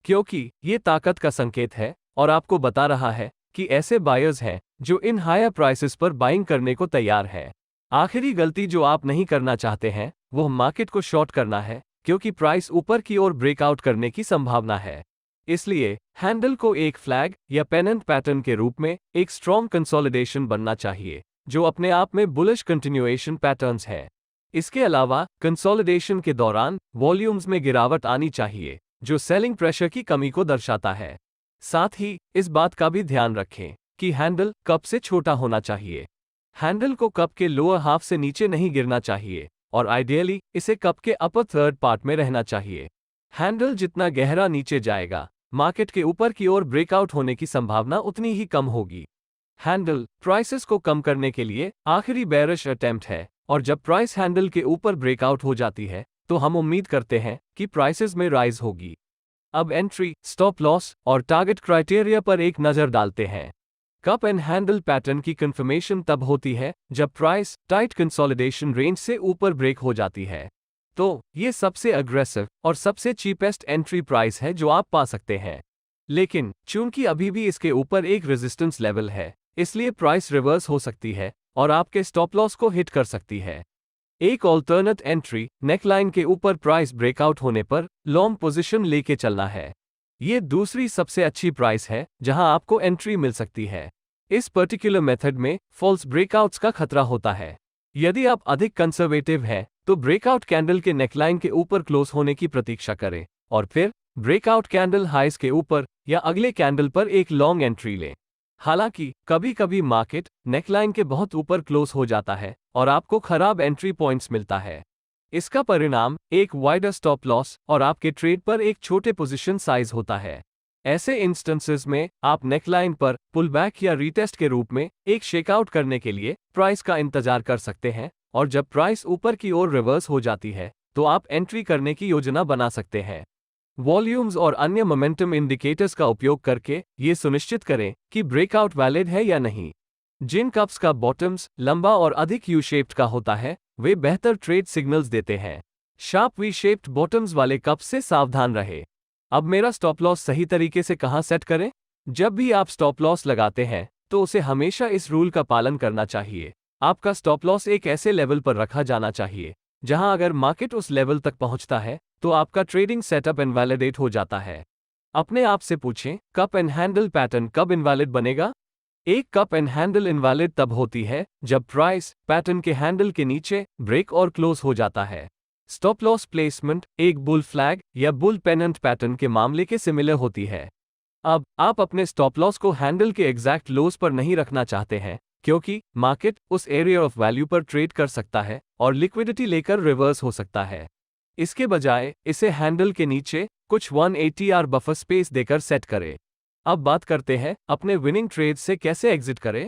क्योंकि ये ताकत का संकेत है और आपको बता रहा है कि ऐसे बायर्स हैं जो इन हायर प्राइसेस पर बाइंग करने को तैयार है। आखिरी गलती जो आप नहीं करना चाहते हैं वो मार्केट को शॉर्ट करना है, क्योंकि प्राइस ऊपर की ओर ब्रेकआउट करने की संभावना है। इसलिए हैंडल को एक फ्लैग या पेनेंट पैटर्न के रूप में एक स्ट्रॉन्ग कंसोलिडेशन बनना चाहिए, जो अपने आप में बुलिश कंटिन्यूएशन पैटर्न्स है। इसके अलावा कंसोलिडेशन के दौरान वॉल्यूम्स में गिरावट आनी चाहिए, जो सेलिंग प्रेशर की कमी को दर्शाता है। साथ ही इस बात का भी ध्यान रखें कि हैंडल कप से छोटा होना चाहिए। हैंडल को कप के लोअर हाफ से नीचे नहीं गिरना चाहिए और आइडियली इसे कप के अपर थर्ड पार्ट में रहना चाहिए। हैंडल जितना गहरा नीचे जाएगा, मार्केट के ऊपर की ओर ब्रेकआउट होने की संभावना उतनी ही कम होगी। हैंडल प्राइसेस को कम करने के लिए आखिरी बेरिश अटेम्प्ट है, और जब प्राइस हैंडल के ऊपर ब्रेकआउट हो जाती है तो हम उम्मीद करते हैं कि प्राइसेस में राइज होगी। अब एंट्री, स्टॉप लॉस और टारगेट क्राइटेरिया पर एक नजर डालते हैं। कप एंड हैंडल पैटर्न की कंफर्मेशन तब होती है जब प्राइस टाइट कंसोलिडेशन रेंज से ऊपर ब्रेक हो जाती है। तो ये सबसे अग्रेसिव और सबसे चीपेस्ट एंट्री प्राइस है जो आप पा सकते हैं। लेकिन चूंकि अभी भी इसके ऊपर एक रेजिस्टेंस लेवल है, इसलिए प्राइस रिवर्स हो सकती है और आपके स्टॉप लॉस को हिट कर सकती है। एक ऑल्टरनेट एंट्री, नेकलाइन के ऊपर प्राइस ब्रेकआउट होने पर लॉन्ग पोजीशन लेके चलना है। ये दूसरी सबसे अच्छी प्राइस है जहां आपको एंट्री मिल सकती है। इस पर्टिकुलर मेथड में फॉल्स ब्रेकआउट्स का खतरा होता है। यदि आप अधिक कंजर्वेटिव हैं, तो ब्रेकआउट कैंडल के नेकलाइन के ऊपर क्लोज होने की प्रतीक्षा करें और फिर ब्रेकआउट कैंडल हाइस के ऊपर या अगले कैंडल पर एक लॉन्ग एंट्री लें। हालांकि कभी कभी मार्केट नेकलाइन के बहुत ऊपर क्लोज हो जाता है और आपको खराब एंट्री पॉइंट्स मिलता है। इसका परिणाम एक वाइडर स्टॉप लॉस और आपके ट्रेड पर एक छोटे पोजीशन साइज होता है। ऐसे इंस्टेंसेस में आप नेकलाइन पर पुल बैक या रीटेस्ट के रूप में एक शेकआउट करने के लिए प्राइस का इंतजार कर सकते हैं, और जब प्राइस ऊपर की ओर रिवर्स हो जाती है तो आप एंट्री करने की योजना बना सकते हैं। वॉल्यूम्स और अन्य मोमेंटम इंडिकेटर्स का उपयोग करके ये सुनिश्चित करें कि ब्रेकआउट वैलिड है या नहीं। जिन कप्स का बॉटम्स लंबा और अधिक यू शेप्ड का होता है वे बेहतर ट्रेड सिग्नल्स देते हैं। शार्प वी शेप्ड बॉटम्स वाले कप्स से सावधान रहे। अब मेरा स्टॉप लॉस सही तरीके से कहाँ सेट करें? जब भी आप स्टॉप लॉस लगाते हैं तो उसे हमेशा इस रूल का पालन करना चाहिए। आपका स्टॉप लॉस एक ऐसे लेवल पर रखा जाना चाहिए जहां अगर मार्केट उस लेवल तक पहुंचता है तो आपका ट्रेडिंग सेटअप इनवैलिडेट हो जाता है। अपने आप से पूछें, कप एंड हैंडल पैटर्न कब इनवैलिड बनेगा? एक कप एंड हैंडल इनवैलिड तब होती है जब प्राइस पैटर्न के हैंडल के नीचे ब्रेक और क्लोज हो जाता है। स्टॉप लॉस प्लेसमेंट एक बुल फ्लैग या बुल पेनेंट पैटर्न के मामले के सिमिलर होती है। अब आप अपने स्टॉप लॉस को हैंडल के एग्जैक्ट लोज पर नहीं रखना चाहते हैं क्योंकि मार्केट उस एरिया ऑफ वैल्यू पर ट्रेड कर सकता है और लिक्विडिटी लेकर रिवर्स हो सकता है। इसके बजाय इसे हैंडल के नीचे कुछ 180 आर बफर स्पेस देकर सेट करें। अब बात करते हैं अपने विनिंग ट्रेड से कैसे एग्जिट करें।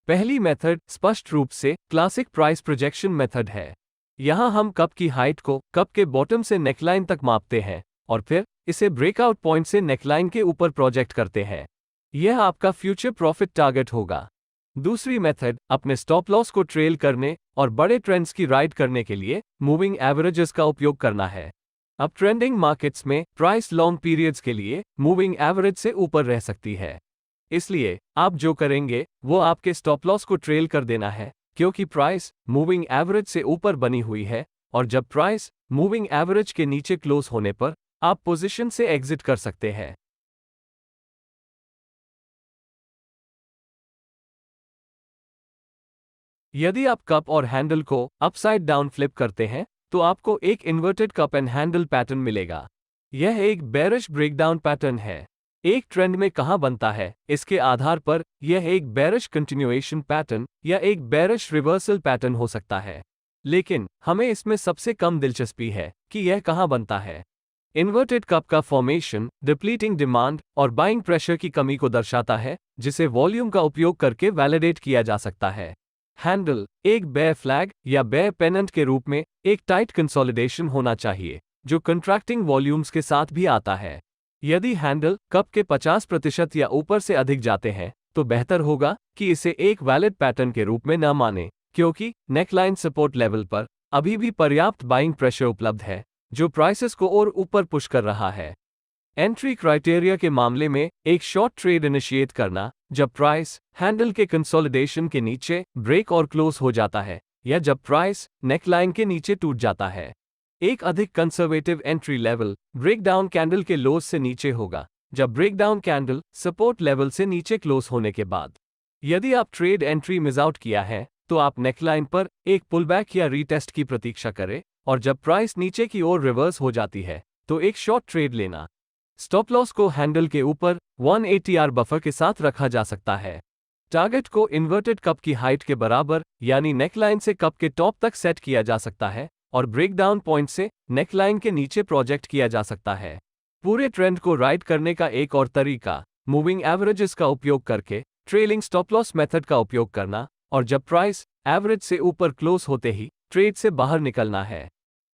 पहली मेथड स्पष्ट रूप से क्लासिक प्राइस प्रोजेक्शन मेथड है। यहां हम कप की हाइट को कप के बॉटम से नेकलाइन तक मापते हैं और फिर इसे ब्रेकआउट पॉइंट से नेकलाइन के ऊपर प्रोजेक्ट करते हैं। यह आपका फ्यूचर प्रॉफिट टारगेट होगा। दूसरी मेथड अपने स्टॉप लॉस को ट्रेल करने और बड़े ट्रेंड्स की राइड करने के लिए मूविंग एवरेजेस का उपयोग करना है। अब ट्रेंडिंग मार्केट्स में प्राइस लॉन्ग पीरियड्स के लिए मूविंग एवरेज से ऊपर रह सकती है। इसलिए आप जो करेंगे वो आपके स्टॉप लॉस को ट्रेल कर देना है क्योंकि प्राइस मूविंग एवरेज से ऊपर बनी हुई है और जब प्राइस मूविंग एवरेज के नीचे क्लोज होने पर आप पोजीशन से एग्जिट कर सकते हैं। यदि आप कप और हैंडल को अपसाइड डाउन फ्लिप करते हैं तो आपको एक inverted cup and handle pattern मिलेगा। यह एक बेरिश ब्रेकडाउन पैटर्न है। एक ट्रेंड में कहां बनता है इसके आधार पर यह एक बेरिश कंटिन्यूएशन पैटर्न या एक बेरिश रिवर्सल पैटर्न हो सकता है, लेकिन हमें इसमें सबसे कम दिलचस्पी है कि यह कहां बनता है। इन्वर्टेड कप का फॉर्मेशन डिप्लीटिंग डिमांड और बाइंग प्रेशर की कमी को दर्शाता है जिसे वॉल्यूम का उपयोग करके वैलिडेट किया जा सकता है। हैंडल एक बेयर फ्लैग या बेयर पेनेंट के रूप में एक टाइट कंसोलिडेशन होना चाहिए जो कंट्रैक्टिंग वॉल्यूम्स के साथ भी आता है। यदि हैंडल कप के 50% या ऊपर से अधिक जाते हैं तो बेहतर होगा कि इसे एक वैलिड पैटर्न के रूप में न माने क्योंकि नेकलाइन सपोर्ट लेवल पर अभी भी पर्याप्त बाइंग प्रेशर उपलब्ध है जो प्राइसेस को और ऊपर पुश कर रहा है। एंट्री क्राइटेरिया के मामले में एक शॉर्ट ट्रेड इनिशिएट करना जब प्राइस हैंडल के कंसोलिडेशन के नीचे ब्रेक और क्लोज हो जाता है या जब प्राइस नेकलाइन के नीचे टूट जाता है। एक अधिक conservative entry level breakdown candle के लोज से नीचे होगा जब ब्रेकडाउन कैंडल सपोर्ट लेवल से नीचे क्लोज होने के बाद। यदि आप ट्रेड एंट्री मिस आउट किया है तो आप नेकलाइन पर एक पुलबैक या रीटेस्ट की प्रतीक्षा करें और जब प्राइस नीचे की ओर रिवर्स हो जाती है तो एक शॉर्ट ट्रेड लेना। स्टॉप लॉस को हैंडल के ऊपर 180 आर बफर के साथ रखा जा सकता है। टारगेट को इन्वर्टेड कप की हाइट के बराबर यानी नेकलाइन से कप के टॉप तक सेट किया जा सकता है और ब्रेकडाउन पॉइंट से नेकलाइन के नीचे प्रोजेक्ट किया जा सकता है। पूरे ट्रेंड को राइड करने का एक और तरीका मूविंग एवरेजेस का उपयोग करके ट्रेलिंग स्टॉप लॉस मेथड का उपयोग करना और जब प्राइस एवरेज से ऊपर क्लोज होते ही ट्रेड से बाहर निकलना है।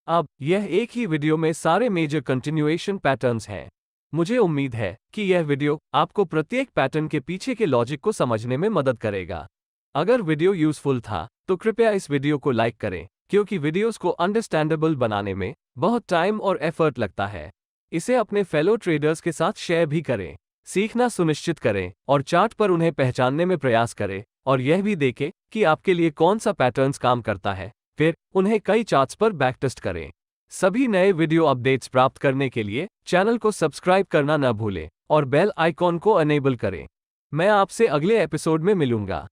अब यह एक ही वीडियो में सारे मेजर कंटिन्यूएशन पैटर्न्स हैं। मुझे उम्मीद है कि यह वीडियो आपको प्रत्येक पैटर्न के पीछे के लॉजिक को समझने में मदद करेगा। अगर वीडियो यूजफुल था तो कृपया इस वीडियो को लाइक करें क्योंकि वीडियोस को अंडरस्टैंडेबल बनाने में बहुत टाइम और एफर्ट लगता है। इसे अपने फेलो ट्रेडर्स के साथ शेयर भी करें। सीखना सुनिश्चित करें और चार्ट पर उन्हें पहचानने में प्रयास करें और यह भी देखें कि आपके लिए कौन सा पैटर्न्स काम करता है, फिर उन्हें कई चार्ट्स पर बैकटेस्ट करें। सभी नए वीडियो अपडेट्स प्राप्त करने के लिए चैनल को सब्सक्राइब करना न भूलें और बेल आइकॉन को अनेबल करें। मैं आपसे अगले एपिसोड में मिलूंगा।